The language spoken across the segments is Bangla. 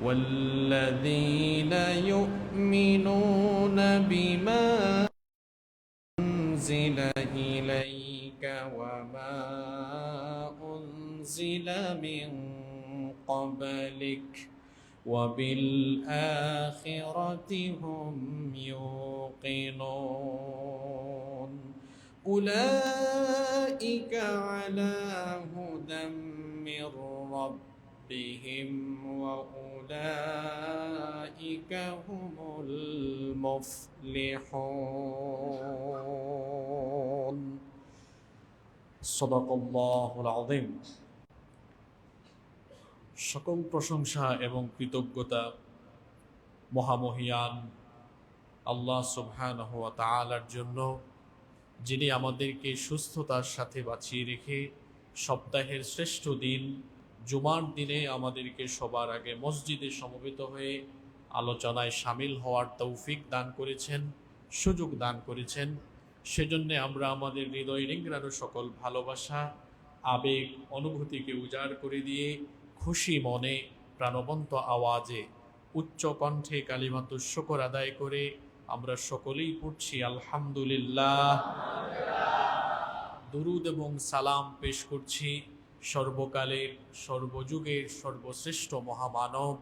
والذين يؤمنون بما أنزل إليك وما أنزل من قبلك وبالآخرة هم يوقنون أولئك على هدى من ربهم وأولئك هم المفلحون صدق الله العظيم। সকল প্রশংসা এবং কৃতজ্ঞতা মহামহিয়ান আল্লাহ সুবহানাহু ওয়া তাআলার জন্য, যিনি আমাদেরকে সুস্থতার সাথে বাঁচিয়ে রেখে সপ্তাহের শ্রেষ্ঠ দিন জুমার দিনে আমাদেরকে সবার আগে মসজিদে সমবেত হয়ে আলোচনায় সামিল হওয়ার তৌফিক দান করেছেন, সুযোগ দান করেছেন। সেজন্যে আমরা আমাদের হৃদয় রিংড়ানো সকল ভালোবাসা, আবেগ, অনুভূতিকে উজাড় করে দিয়ে খুশি মনে প্রাণবন্ত আওয়াজে উচ্চ কণ্ঠে কালিমাতুশ শুকর আদায় করে আমরা সকলেই পড়ছি আলহামদুলিল্লাহ। দুরুদ এবং সালাম পেশ করছি সর্বকালের সর্বযুগের সর্বশ্রেষ্ঠ মহামানব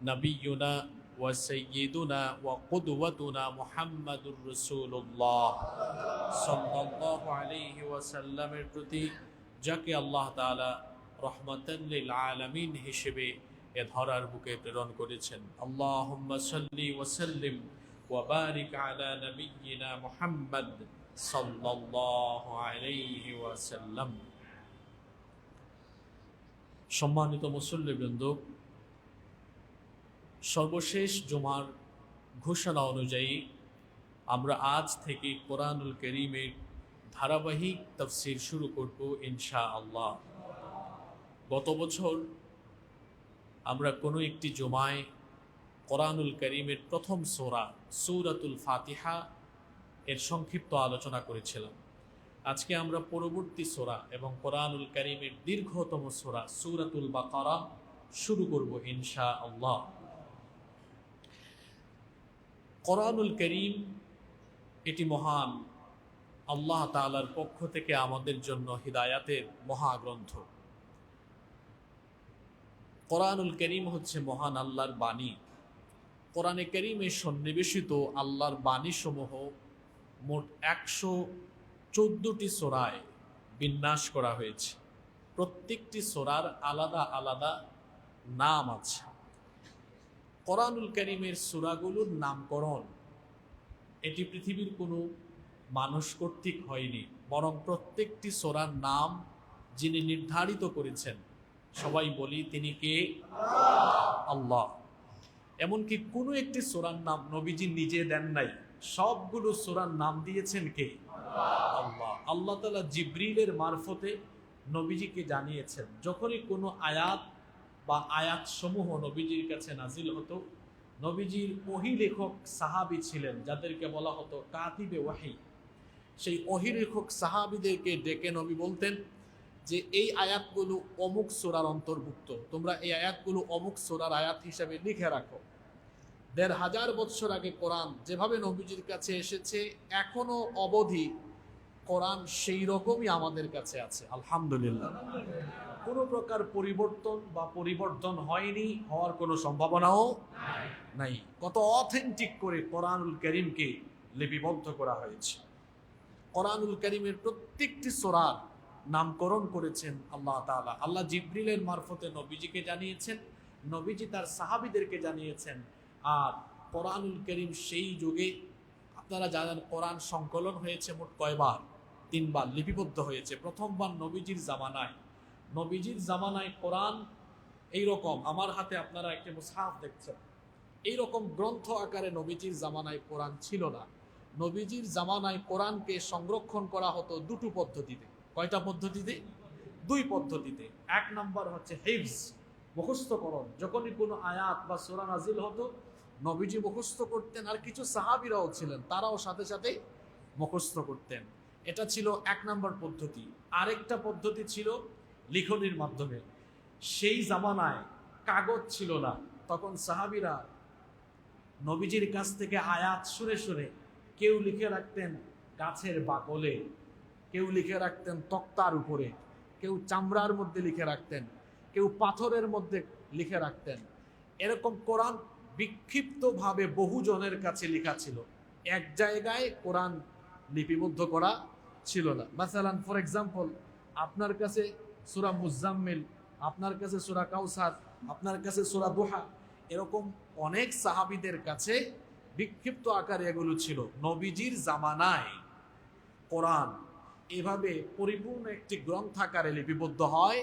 নবিয়ুনা ওয়া সাইয়্যিদুনা ওয়া কুদওয়াতুনা মুহাম্মাদুর রাসূলুল্লাহ সাল্লাল্লাহু আলাইহি ওয়াসাল্লামের প্রতি, যাকে আল্লাহ তাআলা রহমাতাল লিল আলামিন হিসেবে এ ধরার বুকে প্রেরণ করেছেন। আল্লাহুম্মা সাল্লি ওয়া সাল্লিম ওয়া বারিক আলা নাবিয়্যিনা মুহাম্মাদ সাল্লাল্লাহু আলাইহি ওয়াসাল্লাম। সম্মানিত মুসল্লিবৃন্দ, সর্বশেষ জুমার ঘোষণা অনুযায়ী আমরা আজ থেকে কোরআনুল কারীমের ধারাবাহিক তাফসীর শুরু করব ইনশাআল্লাহ। গত বছর আমরা কোনো একটি জুমায় কোরআনুল কারীমের প্রথম সূরা সূরাতুল ফাতিহা এর সংক্ষিপ্ত আলোচনা করেছিলাম। আজকে আমরা পরবর্তী সূরা এবং কোরআনুল কারীমের দীর্ঘতম সূরা সূরাতুল বাকারা শুরু করব ইনশাআল্লাহ। কোরআনুল কারীম এটি মহান আল্লাহ তাআলার পক্ষ থেকে আমাদের জন্য হিদায়াতের মহাগ্রন্থ। কোরআনুল কারীম হচ্ছে মহান আল্লাহর বাণী। কোরআনে কারীমে সন্নিবেশিত আল্লাহর বাণীসমূহ মোট 114টি সূরায় বিন্যাস করা হয়েছে। প্রত্যেকটি সূরার আলাদা আলাদা নাম আছে। কোরআনুল কারীমের সূরাগুলোর নামকরণ এটি পৃথিবীর কোনো মানুষ কর্তৃক হয়নি, বরং প্রত্যেকটি সূরার নাম যিনি নির্ধারিত করেছেন, সবাই বলি তিনি কে? আল্লাহ। এমনকি কোনো একটি সূরার নাম নবীজি নিজে দেন নাই, সবগুলো সূরার নাম দিয়েছেন কে? আল্লাহ। আল্লাহ তাআলা জিবরিলের মারফতে নবীজিকে জানিয়েছেন। যখনই কোনো আয়াত বা আয়াত সমূহ নবীজির কাছে নাজিল হতো, নবীজির ওহী লেখক সাহাবী ছিলেন যাদেরকে বলা হতো কাতিবে ওয়াহি। সেই ওহী লেখক সাহাবীদেরকে ডেকে নবী বলতেন যে এই আয়াতগুলো অমুক সূরার অন্তর্ভুক্ত, তোমরা এই আয়াতগুলো অমুক সূরার আয়াত হিসাবে লিখে রাখো। ১৫০০ বৎসর আগে কোরআন যেভাবে নবীজির কাছে এসেছে, এখনো অবধি কোরআন সেই রকমই আমাদের কাছে আছে আলহামদুলিল্লাহ। কোনো প্রকার পরিবর্তন বা পরিবর্তন হয়নি, হওয়ার কোনো সম্ভাবনাও নাই। কত অথেন্টিক করে কোরআনুল কারীমকে লিপিবদ্ধ করা হয়েছে। কোরআনুল কারীমের প্রত্যেকটি সূরার নামকরণ করেছেন আল্লাহ তাআলা। আল্লাহ জিবরিলের মারফতে নবীজিকে জানিয়েছেন, নবীজি তার সাহাবীদেরকে জানিয়েছেন। আর কোরআনুল কারীম সেই যুগে, আপনারা জানেন কোরআন সংকলন হয়েছে মোট কয়বার? 3 বার লিপিবদ্ধ হয়েছে। প্রথমবার নবীজির জামানায়। নবীজির জামানায় কোরআন এইরকম, আমার হাতে আপনারা একটি মুসহাফ দেখছেন, এইরকম গ্রন্থ আকারে নবীজির জামানায় কোরআন ছিল না। নবীজির জামানায় কোরআনকে সংরক্ষণ করা হতো দুটো পদ্ধতিতে। কয়টা পদ্ধতিতে? 2 পদ্ধতিতে। 1 নম্বর হচ্ছে হিফজ, মুখস্থকরণ। যখনই কোনো আয়াত বা সূরা নাজিল হতো, নবীজি মুখস্থ করতেন, আর কিছু সাহাবীরাও ছিলেন, তারাও সাথে সাথে মুখস্থ করতেন। এটা ছিল 1 নম্বর পদ্ধতি। আরেকটা পদ্ধতি ছিল লিখনির মাধ্যমে। সেই জামানায় কাগজ ছিল না, তখন সাহাবীরা নবীজির কাছ থেকে আয়াত শুনে শুনে কেউ লিখে রাখতেন গাছের বাকলে, কেউ লিখে রাখতেন তক্তার উপরে, কেউ চামড়ার মধ্যে লিখে রাখতেন, কেউ পাথরের মধ্যে লিখে রাখতেন। এরকম কোরআন বিক্ষিপ্তভাবে বহুজনের কাছে লেখা ছিল, এক জায়গায় কোরআন লিপিবদ্ধ করা ছিল না। মাসালান ফর এক্সাম্পল, আপনার কাছে সূরা মুজাম্মিল, আপনার কাছে সূরা কাউসার, আপনার কাছে সূরা দুহা, এরকম অনেক সাহাবীদের কাছে বিক্ষিপ্ত আকারে এগুলো ছিল। নবীজির জামানায় কোরআন এভাবে পরিপূর্ণ একটি গ্রন্থাকারে লিপিবদ্ধ হয়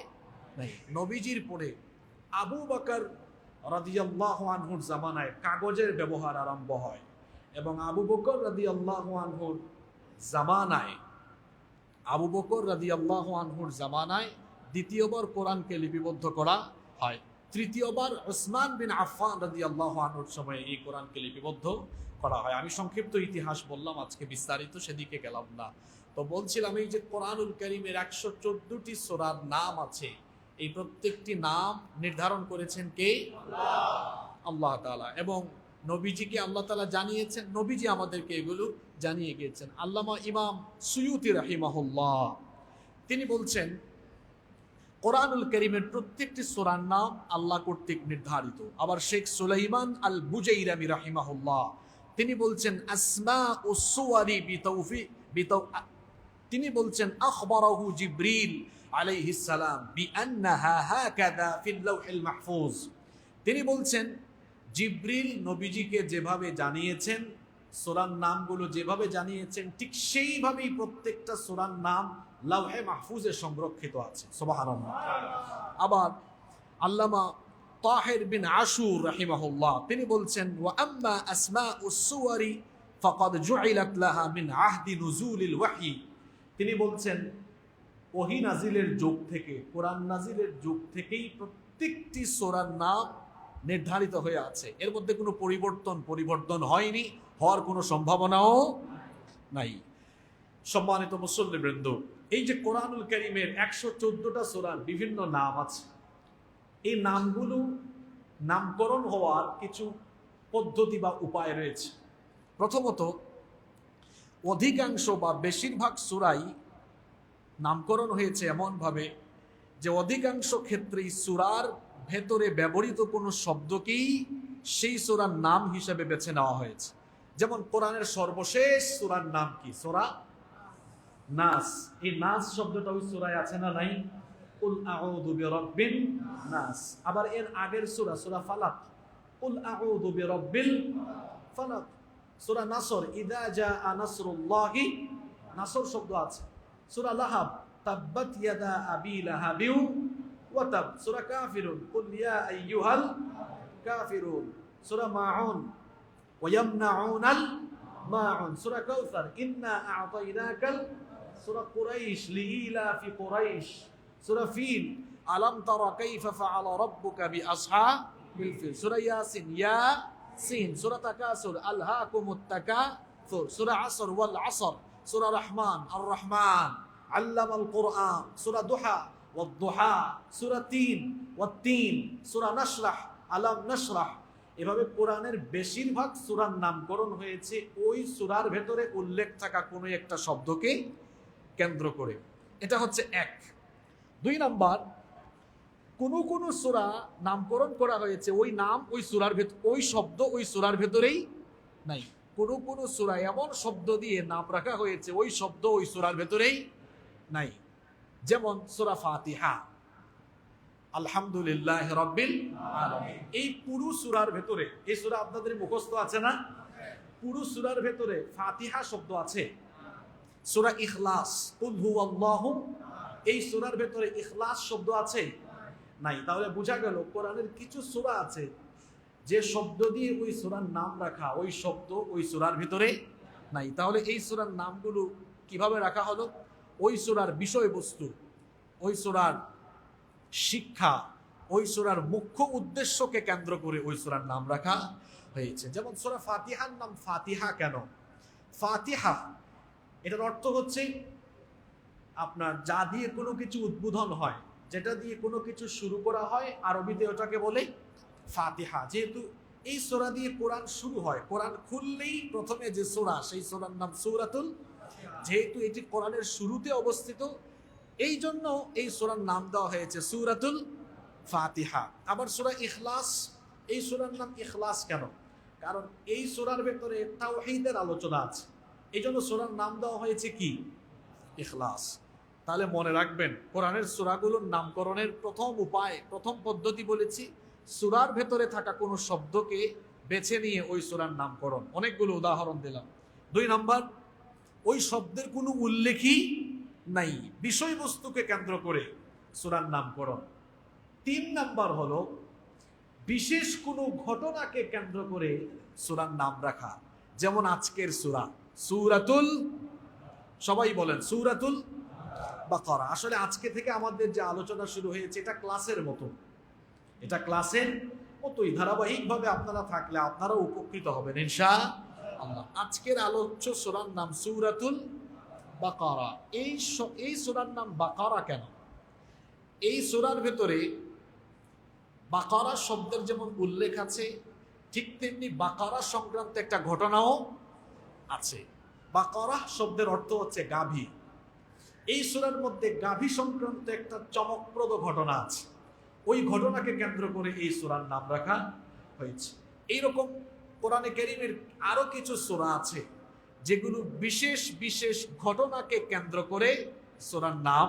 নাই। নবীজির পরে আবু বকর রাদিয়াল্লাহু আনহুর জামানায় কাগজের ব্যবহার আরম্ভ হয়, এবং আবু বকর রাদিয়াল্লাহু আনহুর জামানায় দ্বিতীয়বার কোরআনকে লিপিবদ্ধ করা হয়। তৃতীয়বার উসমান বিন আফফান রাদিয়াল্লাহু আনহুর সময়ে এই কোরআনকে লিপিবদ্ধ করা হয়। আমি সংক্ষিপ্ত ইতিহাস বললাম, আজকে বিস্তারিত সেদিকে গেলাম না। তো বলছিলাম এই যে কোরআনুল কারীমের 114টি সূরার নাম আছে, এই প্রত্যেকটি নাম নির্ধারণ করেছেন কে? আল্লাহ তাআলা। এবং নবীজিকে আল্লাহ তাআলা জানিয়েছেন, নবীজি আমাদেরকে এগুলো জানিয়ে গিয়েছেন। আল্লামা ইমাম সুয়ুতি রাহিমাহুল্লাহ তিনি বলছেন কোরআনুল কারীমের প্রত্যেকটি সূরার নাম আল্লাহ কর্তৃক নির্ধারিত। আবার শেখ সুলাইমান আল বুজাইরামি রাহিমাহুল্লাহ তিনি বলছেন আসমাউস সুওয়ারি তিনি বলছেন আখবরাহু জিবরিল আলাইহিস সালাম বিআন্নাহা হাকাযা ফিল লাওহিল মাহফুজ। তিনি বলছেন জিবরিল নবীজিকে যেভাবে জানিয়েছেন, সূরার নামগুলো যেভাবে জানিয়েছেন, ঠিক সেইভাবেই প্রত্যেকটা সূরার নাম লাওহে মাহফুজে সংরক্ষিত আছে। সুবহানাল্লাহ। আবার আল্লামা তাহির বিন আশুর রাহিমাহুল্লাহ তিনি বলছেন ওয়া আম্মা আসমাউস সুওয়ারি ফাকাদ জুইলাত লাহা মিন আহদি নুজুলিল ওয়াহী। তিনি বলছেন ওহী নাজিলের যুগ থেকে, কোরআন নাজিলের যুগ থেকেই প্রত্যেকটি সূরার নাম নির্ধারিত হয়ে আছে, এর মধ্যে কোনো পরিবর্তন হয়নি, হওয়ার কোনো সম্ভাবনাও নাই। সম্মানিত মুসল্লিবৃন্দ, এই যে কোরআনুল কারীমের 114টা সূরার বিভিন্ন নাম আছে, এই নামগুলো নামকরণ হওয়ার কিছু পদ্ধতি বা উপায় রয়েছে। প্রথমত, অধিকাংশ বা বেশিরভাগ সূরাই নামকরণ হয়েছে এমনভাবে যে অধিকাংশ ক্ষেত্রেই সূরার ভেতরে ব্যবহৃত কোনো শব্দকেই সেই সূরার নাম হিসেবে বেছে নেওয়া হয়েছে। যেমন কোরআনের সর্বশেষ সূরার নাম কি? সূরা নাস। এই নাস শব্দটা ওই সূরায় আছে না নাই? কুল আউযু বিরাব্বিন নাস। আবার এর আগের সূরা সূরা ফালাক, কুল আউযু বিরাব্বিল ফালাক। সূরা নাসর, ইযা জাআ নাসরুল্লাহি, নাসর শব্দ আছে। সূরা লাহাব, তাব্বাত ইয়াদা আবি লাহাবিউ ওয়া তাব। সূরা কাফিরুন, কুল ইয়া আইয়ুহাল কাফিরুন। সূরা মাউন, ওয়া ইয়ামনাউনাল মাউন। সূরা কাউসার, ইন্না আ'তাইনাকাল। সূরা কুরাইশ, লিইলাফি কুরাইশ। সূরা ফিল, আলাম তারা কাইফা ফাআলা রাব্বুকা বিআসহাবিল ফিল। সূরা ইয়াসিন, ইয়াসিন। সূরা তাকাসুর, আলহাকুমুত তাকাসুর। সূরা আসর, ওয়াল আসর। সূরা রহমান, আর রহমান। আল্লামাল কুরআন। সূরা দুহা, ওয়াদ দুহা। সূরা তিন, ওয়াত তিন। সূরা নাশরাহ, আলাম নাশরাহ। এভাবে কোরআনের বেশিরভাগ সূরার নামকরণ হয়েছে ওই সূরার ভেতরে উল্লেখ থাকা কোনো একটা শব্দকে কেন্দ্র করে। এটা হচ্ছে এক। দুই নাম্বার, কোন সূরা নামকরণ করা হয়েছে ওই নাম ওই সূরার ভেতর, ওই শব্দ ওই সূরার ভেতরেই নাই। কোন সূরা এমন শব্দ দিয়ে নাম রাখা হয়েছে ওই শব্দ ওই সূরার ভেতরেই নাই। যেমন সূরা ফাতিহা, আলহামদুলিল্লাহ রাব্বিল আলামিন। এই পুরো সূরার ভেতরে, এই সূরা আপনাদের মুখস্থ আছে না? পুরো সূরার ভেতরে ফাতিহা শব্দ আছে। সূরা ইখলাস, কুল হুয়াল্লাহু, এই সূরার ভেতরে ইখলাস শব্দ আছে? নাই। তাহলে বোঝা গেল কোরআনের কিছু সূরা আছে যে শব্দ দিয়ে ওই সূরার নাম রাখা, ওই শব্দ ওই সূরার ভিতরে নাই। তাহলে এই সূরার নামগুলো কিভাবে রাখা হলো? ওই সূরার বিষয়বস্তু, ওই সূরার শিক্ষা, ওই সূরার মুখ্য উদ্দেশ্যকে কেন্দ্র করে ওই সূরার নাম রাখা হয়েছে। যেমন সূরা ফাতিহার নাম ফাতিহা কেন? ফাতিহা এটার অর্থ হচ্ছে আপনার যা দিয়ে কোনো কিছু উদ্বোধন হয়, যেটা দিয়ে কোনো কিছু শুরু করা হয়, আরবিতে ওটাকে বলে ফাতিহা, যেহেতু এই সূরা দিয়ে কোরআন শুরু হয়, কোরআন খুললেই প্রথমে যে সূরা, সেই সূরার নাম সূরাতুল, যেহেতু এটি কোরআনের শুরুতে অবস্থিত, এই জন্য এই সূরার নাম দেওয়া হয়েছে সূরাতুল ফাতিহা। আবার সূরা ইখলাস, এই সূরার নাম ইখলাস কেন? কারণ এই সূরার ভেতরে তাওহীদের আলোচনা আছে, এই জন্য সূরার নাম দেওয়া হয়েছে কি? ইখলাস। তাহলে মনে রাখবেন, কোরআনের সূরাগুলোর নামকরণের প্রথম উপায়, প্রথম পদ্ধতি বলেছি, সূরার ভেতরে থাকা কোনো শব্দকে বেছে নিয়ে ওই সূরার নামকরণ। অনেকগুলো উদাহরণ দিলাম। 2 নাম্বার, ওই শব্দের কোনো উল্লেখই নাই, বিষয়বস্তুকে কেন্দ্র করে সূরার নামকরণ। 3 নাম্বার হলো বিশেষ কোনো ঘটনাকে কেন্দ্র করে সূরার নাম রাখা, যেমন আজকের সূরা সূরাতুল, সবাই বলেন সূরাতুল বাকারা। আসলে আজকে থেকে আমাদের যে আলোচনা শুরু হয়েছে, এটা ক্লাসের মতো, এটা ক্লাসের মতোই ধারাবাহিকভাবে আপনারা থাকলে আপনারাও উপকৃত হবেন ইনশাআল্লাহ। আজকের আলোচ্য সূরার নাম সূরাতুল বাকারা। এই সূরার নাম বাকারা কেন? এই সূরার ভেতরে বাকারা শব্দের যেমন উল্লেখ আছে, ঠিক তেমনি বাকারা সংক্রান্ত একটা ঘটনাও আছে। বাকারা শব্দের অর্থ হচ্ছে গাভী। এই সূরার মধ্যে গাভী সংক্রান্ত একটা চমকপ্রদ ঘটনা আছে, ওই ঘটনাকে কেন্দ্র করে এই সূরার নাম রাখা হয়েছে। এইরকম কোরআনে কারীমের আরো কিছু সূরা আছে যেগুলো বিশেষ বিশেষ ঘটনাকে কেন্দ্র করে সূরার নাম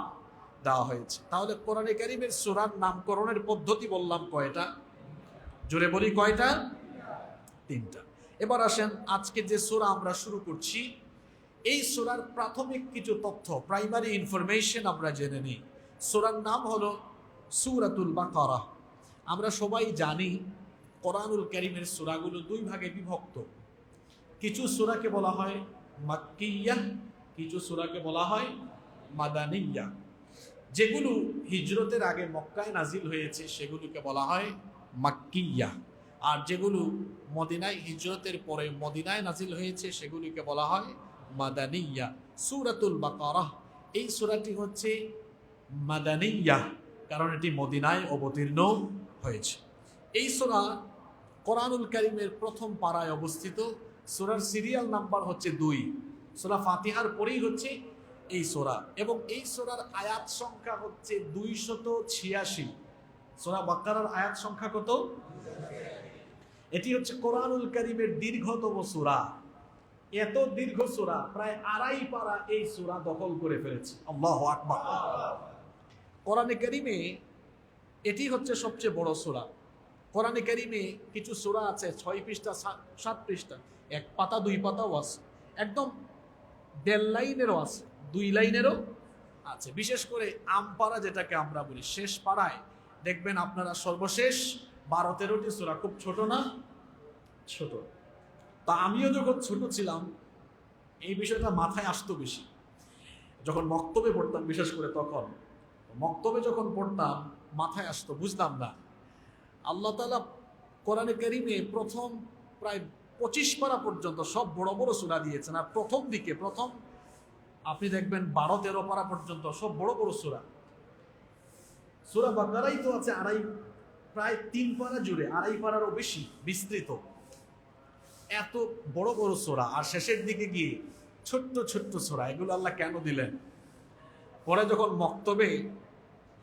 দেওয়া হয়েছে। তাহলে কোরআনে কারীমের সূরার নামকরণের পদ্ধতি বললাম কয়টা? জোরে বলি কয়টা? 3টা। এবার আসেন, আজকে যে সূরা আমরা শুরু করছি, এই সূরার প্রাথমিক কিছু তথ্য, প্রাইমারি ইনফরমেশন আমরা জেনে নিই। সূরার নাম হলো সূরাতুল বাকারা। আমরা সবাই জানি কোরআনুল কারীমের সূরাগুলো 2 ভাগে বিভক্ত। কিছু সূরাকে বলা হয় মাক্কিয়া, কিছু সূরাকে বলা হয় মাদানিয়া। যেগুলো হিজরতের আগে মক্কায় নাজিল হয়েছে সেগুলোকে বলা হয় মাক্কিয়া, আর যেগুলো মদিনায় হিজরতের পরে মদিনায় নাজিল হয়েছে সেগুলিকে বলা হয় মাদানিয়া। সূরাতুল বাকারা, এই সূরাটি হচ্ছে মাদানিয়া, কারণ এটি মদিনায় অবতীর্ণ হয়েছে। এই সূরা কোরআনুল কারীমের প্রথম পারায় অবস্থিত। সূরার সিরিয়াল নাম্বার হচ্ছে 2। সূরা ফাতিহার পরেই হচ্ছে এই সূরা, এবং এই সূরার আয়াত সংখ্যা হচ্ছে 286। সূরা বাকারার আয়াত সংখ্যা কত? এটি হচ্ছে কোরআনুল কারীমের দীর্ঘতম সূরা। এত দীর্ঘ সূরা, প্রায় 2.5 পারা এই সূরা দখল করে ফেলেছে। আল্লাহু আকবার। কোরআনে কারীমে এটি হচ্ছে সবচেয়ে বড় সূরা। কোরআনে কারীমে কিছু সূরা আছে 6 পৃষ্ঠা, 7 পৃষ্ঠা, 1 পাতা 2 পাতাও আছে, একদম 1.5 লাইনেরও আছে, 2 লাইনেরও আছে। বিশেষ করে আমপাড়া যেটাকে আমরা বলি, শেষ পাড়ায় দেখবেন আপনারা সর্বশেষ 12-13টি সূরা। খুব ছোট না? ছোট। তা আমিও যখন ছোট ছিলাম এই বিষয়টা মাথায় আসতো বেশি, যখন মক্তবে পড়তাম, বিশেষ করে তখন মক্তবে যখন পড়তাম মাথায় আসতো, বুঝতাম না। আল্লাহ তাআলা কোরআনে কারীমে প্রথম প্রায় 25 পারা পর্যন্ত সব বড় বড় সূরা দিয়েছেন, আর প্রথম দিকে আপনি দেখবেন 12-13 পারা পর্যন্ত সব বড় বড় সূরা। সূরা বাকারাই তো আছে প্রায় 3 পারা জুড়ে, 2.5 পারারও বেশি বিস্তৃত। এত বড় বড় সূরা, আর শেষের দিকে গিয়ে ছোট্ট ছোট্ট সূরা। এগুলো আল্লাহ কেন দিলেন? পরে যখন মক্তবে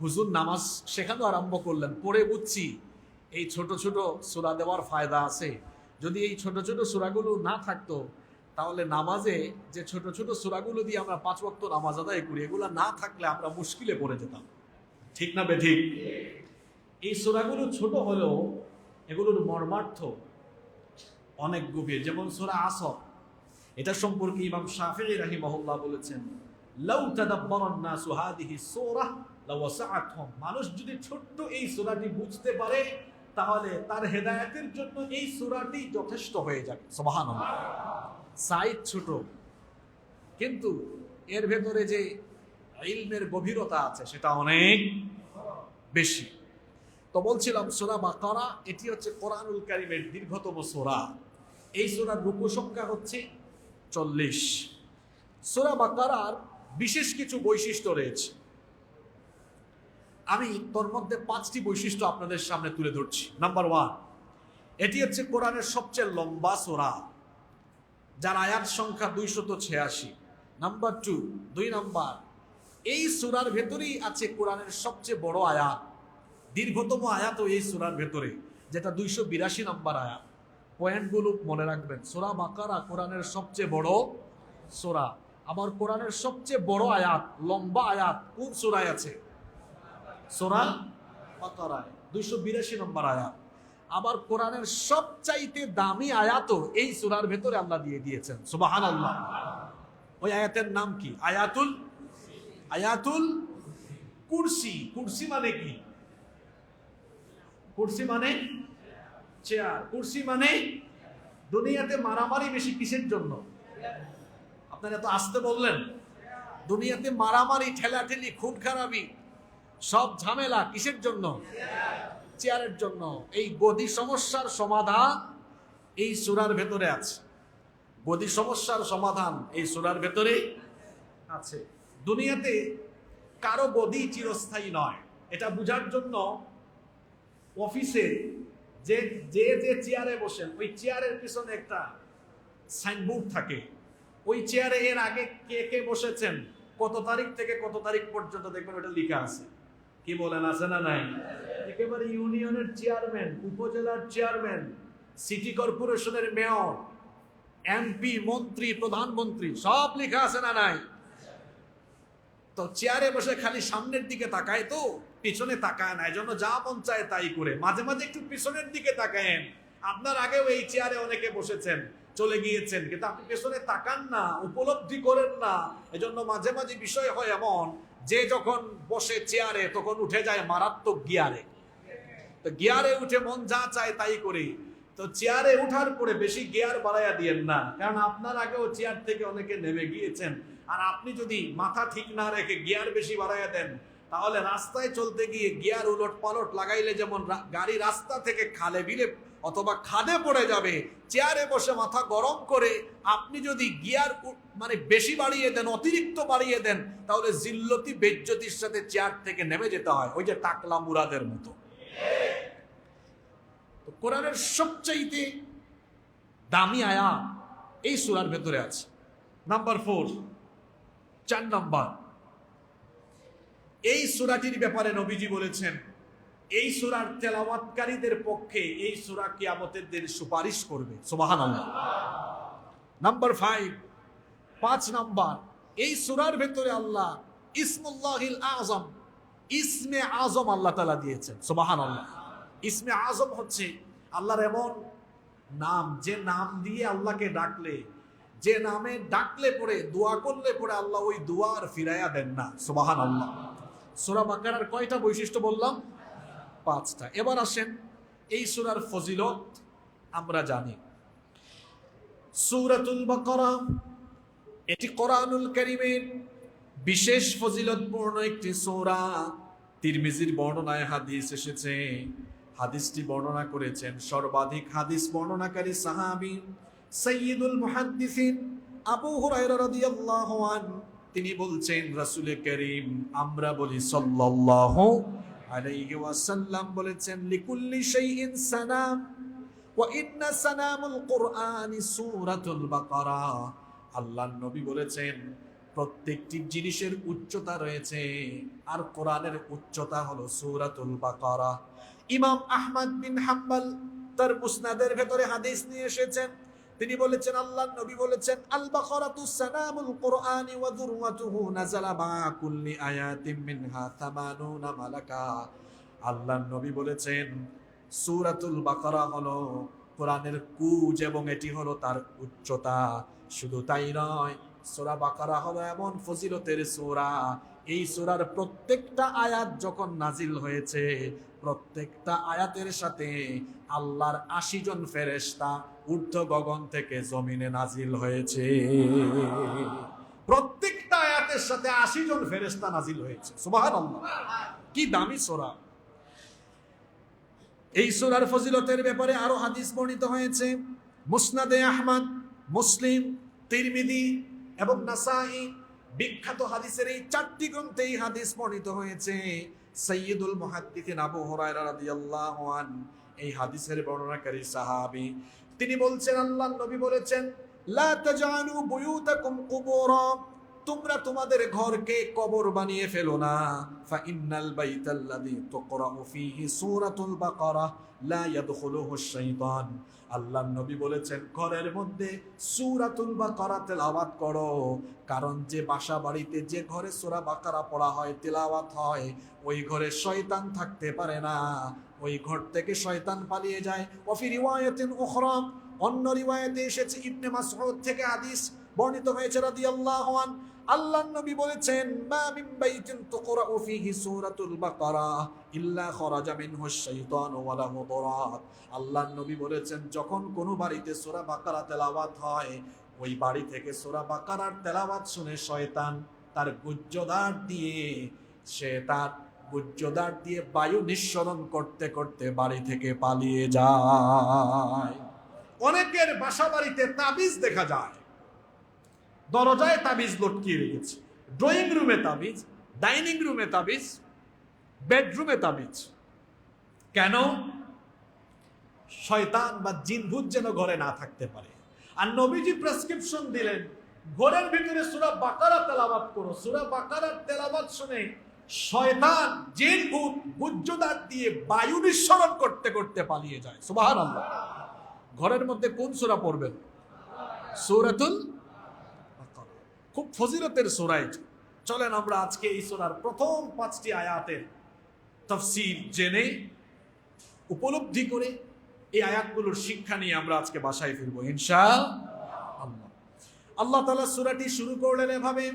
হুজুর নামাজ শেখানো আরম্ভ করলেন, পরে বুঝছি এই ছোট ছোট সূরা দেওয়ার ফায়দা আছে। যদি এই ছোট ছোট সূরাগুলো না থাকতো, তাহলে নামাজে যে ছোট ছোট সূরাগুলো দিয়ে আমরা 5 ওয়াক্ত নামাজ আদায় করি, এগুলো না থাকলে আমরা মুশকিলে পড়ে যেতাম। ঠিক না বেঠিক? এই সূরাগুলো ছোট হলেও এগুলোর মর্মার্থ অনেক গভীর। যেমন সূরা আসর, এটা সম্পর্কে ইমাম শাফিঈ রাহিমাহুল্লাহ বলেছেন, লাউ তাদাব্বারান নাসু হাদিহি সূরা লাওয়াসআতহুম। মানুষ যদি ছোট্ট এই সূরাটি বুঝতে পারে, তাহলে তার হেদায়েতের জন্য এই সূরাটি যথেষ্ট হয়ে যাবে। সুবহানাল্লাহ। সাইজ ছোট, কিন্তু এর ভেতরে যে ইলমের গভীরতা আছে সেটা অনেক বেশি। তো বলছিলাম সূরা বাকারা এটি হচ্ছে কোরআনুল কারীমের দীর্ঘতম সূরা। এই সূরার রুকু সংখ্যা হচ্ছে 40। সূরা বাকারার বিশেষ কিছু বৈশিষ্ট্য রয়েছে, আমি তোর মধ্যে 5টি বৈশিষ্ট্য আপনাদের সামনে তুলে ধরছি। নাম্বার 1, এটি হচ্ছে কোরআনের সবচেয়ে লম্বা সূরা, যার আয়াত সংখ্যা 286। নাম্বার 2, 2 নাম্বার, এই সূরার ভেতরেই আছে কোরআনের সবচেয়ে বড় আয়াত, দীর্ঘতম আয়াতও এই সূরার ভেতরে, যেটা 282 নাম্বার আয়াত। পয়েন্টগুলো মনে রাখবেন। সূরা বাকারা কোরআনের সবচেয়ে বড় সূরা। আবার কোরআনের সবচেয়ে বড় আয়াত, লম্বা আয়াত কোন সূরায় আছে? সূরা বাকারায় 282 নম্বর আয়াত। আবার কোরআনের সবচাইতে দামি আয়াতও এই সূরার ভেতরে আল্লাহ দিয়ে দিয়েছেন। সুবহানাল্লাহ। ওই আয়াতের নাম কি? আয়াতুল কুরসি। কুরসি মানে কি? কুরসি মানে চেয়ার। কুরসি মানে, দুনিয়াতে মারামারি বেশি কিসের জন্য? আপনারা তো আসতে বললেন। দুনিয়াতে মারামারি, ঠেলাঠেলি, খুন খারাপি, সব ঝামেলা কিসের জন্য? চেয়ারের জন্য। এই গদি সমস্যার সমাধান এই সূরার ভেতরে আছে। গদি সমস্যার সমাধান এই সূরার ভেতরে আছে। দুনিয়াতে কারো গদি চিরস্থায়ী নয়। এটা বোঝার জন্য অফিসে যে চেয়ারে বসেন, ওই চেয়ারের পিছনে একটা সাইনবোর্ড থাকে। ওই চেয়ারে এর আগে কে কে বসেছেন, কত তারিখ থেকে কত তারিখ পর্যন্ত, দেখবেন ওটা লেখা আছে। কি বলেন, আছে না নাই? একেবারে ইউনিয়নের চেয়ারম্যান, উপজেলার চেয়ারম্যান, সিটি কর্পোরেশনের মেয়র, এমপি, মন্ত্রী, প্রধানমন্ত্রী, সব লেখা আছে না নাই? তো চেয়ারে বসে খালি সামনের দিকে তাকায়, তো পিছনে তাকায় না। এজন্য যা মন চায় তাই করে। মাঝে মাঝে একটু পিছনের দিকে তাকায়েন। আপনার আগেও এই চেয়ারে অনেকে বসেছেন, চলে গিয়েছেন, কিন্তু আপনি পেছনে তাকান না, উপলব্ধি করেন না। এজন্য মাঝে মাঝে বিষয় হয় এমন, যে যখন বসে চেয়ারে তখন উঠে যায় মারাত্মক গিয়ারে। তো গিয়ারে উঠে মন যা চায় তাই করে। তো চেয়ারে উঠার পরে বেশি গিয়ার বাড়াইয়া দিয়েন না, কারণ আপনার আগেও চেয়ার থেকে অনেকে নেমে গিয়েছেন। আর আপনি যদি মাথা ঠিক না রেখে গিয়ার বেশি বাড়াইয়া দেন, তাহলে রাস্তায় চলতে গিয়ে গিয়ার উলট পালট লাগাইলে যেমন গাড়ি রাস্তা থেকে খালে বিলে অথবা খাদে পড়ে যাবে, চেয়ারে বসে মাথা গরম করে আপনি যদি গিয়ার মানে বেশি বাড়িয়ে দেন, অতিরিক্ত বাড়িয়ে দেন, তাহলে জিল্লতি বেজ্জতির সাথে চেয়ার থেকে নেমে যেতে হয়, ওই যে টাকলা মুরাদের মতো। কোরআনের সবচাইতে দামি আয়াত এই সূরার ভেতরে আছে। নাম্বার 4, 4 নাম্বার, এই সূরাটির ব্যাপারে নবীজি বলেছেন, এই সূরার তেলাওয়াতকারীদের পক্ষে এই সূরা কিয়ামতের দিনে সুপারিশ করবে। সুবহানাল্লাহ। নাম্বার 5, 5 নাম্বার, এই সূরার ভেতরে আল্লাহ ইসমুল্লাহিল আযম, ইসমে আযম আল্লাহ তাআলা দিয়েছেন। সুবহানাল্লাহ। ইসমে আযম হচ্ছে আল্লাহর এমন নাম, যে নাম দিয়ে আল্লাহকে ডাকলে, যে নামে ডাকলে পরে, দোয়া করলে পরে আল্লাহ ওই দোয়া আর ফিরাইয়া দেন না। সুবহানাল্লাহ। সূরা বাকারার কয়টা বৈশিষ্ট্য বললাম? 5টা। এবার আসেন এই সূরার ফজিলত আমরা জানি। সূরাতুল বাকারা এটি কোরআনুল কারীমের বিশেষ ফজিলতপূর্ণ একটি সূরা। তিরমিজির বর্ণনায় হাদিস এসেছে। হাদিসটি বর্ণনা করেছেন সর্বাধিক হাদিস বর্ণনাকারী সাহাবী সাইয়্যিদুল মুহাদ্দিসিন আবু হুরায়রা রাদিয়াল্লাহু আনহু। তিনি বলছেন, রাসূল করিম, আমরা বলি সাল্লাল্লাহু আলাইহি ওয়াসাল্লাম বলেছেন, লিকুল্লি শাইইন সানাম ওয়া ইন্না সানামুল কুরআনি সূরাতুল বাকারা। আল্লাহর নবী বলেছেন, প্রত্যেকটি জিনিসের উচ্চতা রয়েছে, আর কোরআনের উচ্চতা হলো সূরাতুল বাকারা। ইমাম আহমদ বিন হাম্বল তার মুসনাদের ভেতরে হাদিস নিয়ে এসেছেন। তিনি বলেছেন, আল্লাহর নবী বলেছেন, আল বাকারাতুস সানামুল কুরআনি ওয়া দুরওয়াতুহু নাযালা মা কুল্লি আয়াতিন মিনহা 80 মালাকা। আল্লাহর নবী বলেছেন, সূরাতুল বাকারা হলো কোরআনের কুজ এবং এটি হলো তার উচ্চতা। শুধু তাই নয়, সূরা বাকারা হলো এমন ফজিলতের সূরা, এই সূরার প্রত্যেকটা আয়াত যখন নাজিল হয়েছে, প্রত্যেকটা আয়াতের সাথে আল্লাহর 80 জন ফেরেশতা ঊর্ধ্ব গগন থেকে জমিনে নাজিল হয়েছে। প্রত্যেকটা আয়াতের সাথে 80 জন ফেরেশতা নাজিল হয়েছে। সুবহানাল্লাহ। কি দামি সূরা! এই সূরার ফজিলতের ব্যাপারে আরো হাদিস বর্ণিত হয়েছে। মুসনাদে আহমদ, মুসলিম, তিরমিজি এবং নাসাঈ, বিখ্যাত হাদিসের এই 4টি গ্রন্থে এই হাদিস বর্ণিত হয়েছে। সাইয়্যিদুল মুহাদ্দিসিন আবু হুরায়রা রাদিয়াল্লাহু আনহু এই হাদিসের বর্ণনাকারী সাহাবী, তিনি বলছেন আল্লাহর নবী বলেছেন, লা তাজআলু বুয়ুতাকুম কুবুরা, তোমরা তোমাদের ঘরকে কবর বানিয়ে ফেলো না। ফা ইন্নাল বাইতাল্লাযী তুকরাউ ফীহি সূরাতুল বাকারা লা ইয়াদখুলুহু শাইতান। আল্লাহর নবী বলেছেন, ঘরের মধ্যে সূরাতুল বাকারা তেলাওয়াত করো, কারণ যে বাসা বাড়িতে যে ঘরে সূরা বাকারা পড়া হয়, তেলাওয়াত হয়, ওই ঘরে শয়তান থাকতে পারে না, ওই ঘর থেকে শয়তান পালিয়ে যায়। ওয়া ফি রিওয়ায়াতিন উখরা, অন্য রিওয়ায়াতে এসেছে, ইবনে মাসউদ থেকে হাদিস বর্ণিত হয়েছে রাদিয়াল্লাহু আন, আল্লাহর নবী বলেছেন, মা মিন বাইতিন তুকরাউ ফীহি সূরাতুল বাকারা ইল্লা খরাজা মিনহু শাইতানু ওয়া লাহু দুরাত। আল্লাহর নবী বলেছেন, যখন কোনো বাড়িতে সূরা বাকারা তেলাওয়াত হয়, ওই বাড়ি থেকে সূরা বাকারার তেলাওয়াত শুনে শয়তান তার গুজ্জদার দিয়ে বায়ু নিঃসরণ করতে করতে বাড়ি থেকে পালিয়ে যায়। অনেকের বাসা বাড়িতে তাবিজ দেখা যায়, দরজায় তাবিজ লটকিয়ে রেখেছে, ড্রয়িং রুমে তাবিজ, ডাইনিং রুমে তাবিজ, বেডরুমে তাবিজ। কেন? শয়তান বা জিনভূত যেন ঘরে না থাকতে পারে। আর নবীজি প্রেসক্রিপশন দিলেন, ঘরের ভিতরে সূরা বাকারা তেলাওয়াত করো। সূরা বাকারার তেলাওয়াত শুনে শয়তান, জিনভূত গুজ্জদার দিয়ে বায়ু নিঃসরণ করতে করতে পালিয়ে যায়। সুবহানাল্লাহ। ঘরের মধ্যে কোন সূরা পড়বেন? সূরাতুল বাকারা, খুব ফজিলতের সূরা। চলেন আমরা আজকে এই সূরার প্রথম 5টি আয়াতের তাফসীর জেনে, উপলব্ধি করে, এই আয়াতগুলোর শিক্ষা নিয়ে আমরা আজকে বাসায় ফিরবো ইনশাআল্লাহ। আল্লাহ তাআলা সূরাটি শুরু করলেন এভাবে,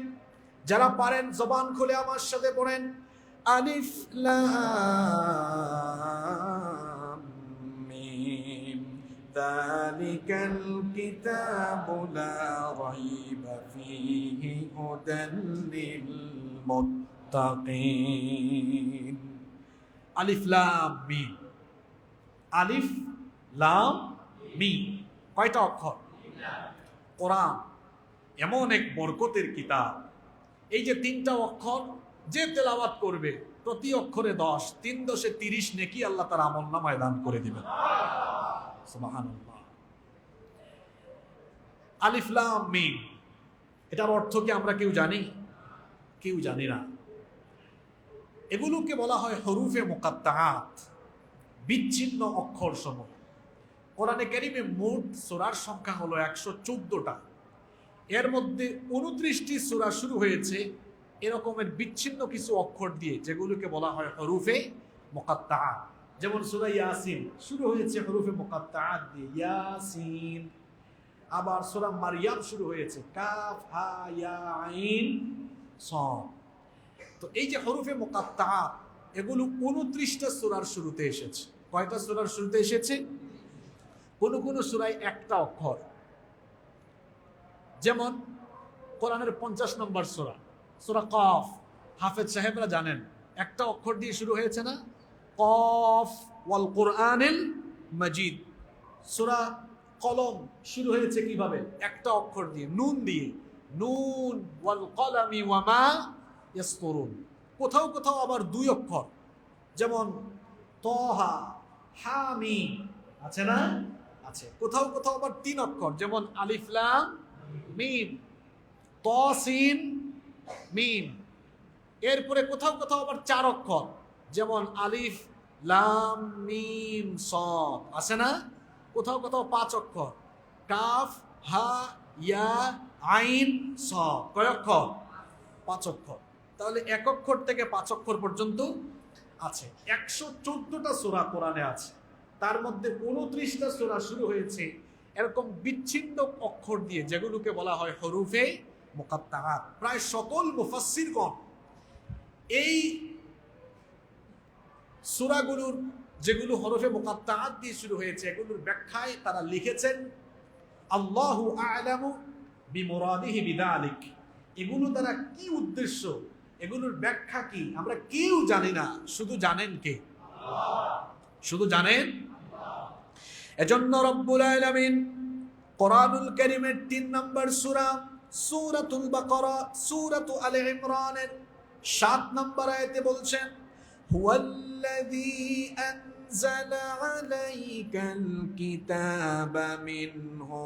যারা পারেন জবান খুলে আমার সাথে পড়েন, আলিফ লাম মিম যালিকাল কিতাবু লা রাইবা ফীহি হুদাল লিল মুত্তাকিন। আলিফ লাম মিম, আলিফ লাম মিম, কয়টা অক্ষর? কোরআন এমন এক বরকতের কিতাব, এই যে 3টা অক্ষর যে তেলাওয়াত করবে, প্রতি অক্ষরে 10, 3 × 30 নেকি আল্লাহ তার আমলনামায় দান করে দিবেন। সুবহানাল্লাহ। আলিফ লাম মিম, এটার অর্থ কি আমরা কেউ জানি? কেউ জানি না। এগুলোকে বলা হয় হরুফে মুকাত্তাআত, বিচ্ছিন্ন অক্ষর সমূহ। কোরআনে কারীমে মোট সূরার সংখ্যা হলো 114টা। এর মধ্যে 29টি সূরা শুরু হয়েছে এরকমের বিচ্ছিন্ন কিছু অক্ষর দিয়ে, যেগুলোকে বলা হয় হরুফে মুকাত্তাআত। যেমন সূরা ইয়াসিন শুরু হয়েছে হরুফে মুকাত্তাআত দিয়ে, ইয়াসিন। আবার সূরা মারইয়াম শুরু হয়েছে কাফ হা ইয়া আইন সাদ। তো এই যে হরুফে মুকাত্তাআত, এগুলো 29টা সূরার শুরুতে এসেছে। কয়টা সূরার শুরুতে এসেছে? কোন কোন সূরায় একটা অক্ষর। যেমন কোরআনের 50 নম্বর সূরা, সূরা কফ, হাফেজ সাহেবরা জানেন একটা অক্ষর দিয়ে শুরু হয়েছে না? কফ ওয়াল কুরআনিল মাজিদ। সূরা কলম শুরু হয়েছে কিভাবে? একটা অক্ষর দিয়ে, নুন দিয়ে, নুন ওয়াল কলামি ওয়া মা ইয়াসতুরুন। কোথাও কোথাও আবার 2 অক্ষর, যেমন তহা, হামিম, আছে না? আছে। কোথাও কোথাও আবার 3 অক্ষর, যেমন আলিফ লাম মিম, তাসিন মিম। এরপরে কোথাও কোথাও আবার 4 অক্ষর, যেমন আলিফ লাম মিম সাদ, আছে না? কোথাও কোথাও 5 অক্ষর, কাফ হা ইয়া আইন সাদ। কয় অক্ষর? 5 অক্ষর। তাহলে 1 অক্ষর থেকে 5 অক্ষর পর্যন্ত আছে। 114টা সূরা কোরআনে আছে, তার মধ্যে 29টা সূরা শুরু হয়েছে এরকম বিচ্ছিন্ন অক্ষর দিয়ে, যেগুলোকে বলা হয় হরুফে মুকাত্তাআত। প্রায় সকল মুফাসসিরগণ এই সূরাগুলোর, যেগুলো হরফে মুকাত্তাআত দিয়ে শুরু হয়েছে, এগুলোর ব্যাখ্যায় তারা লিখেছেন, আল্লাহু আ'লামু বিমুরাদিহি বিযালিক। এগুলো দ্বারা কি উদ্দেশ্য, এগুলোর ব্যাখ্যা কি, আমরা কেউ জানি না, শুধু জানেন কে? আল্লাহ। শুধু জানেন। এজন্য রব্বুল আলামিন কোরআনুল কারীমের 3 নম্বর সূরা, সূরাতুল বাকারা, সূরাতু আলে ইমরানের 7 নম্বর আয়াতে বলছেন, হুয়াল্লাযী নাযালা আলাইকাল কিতাবা মিনহু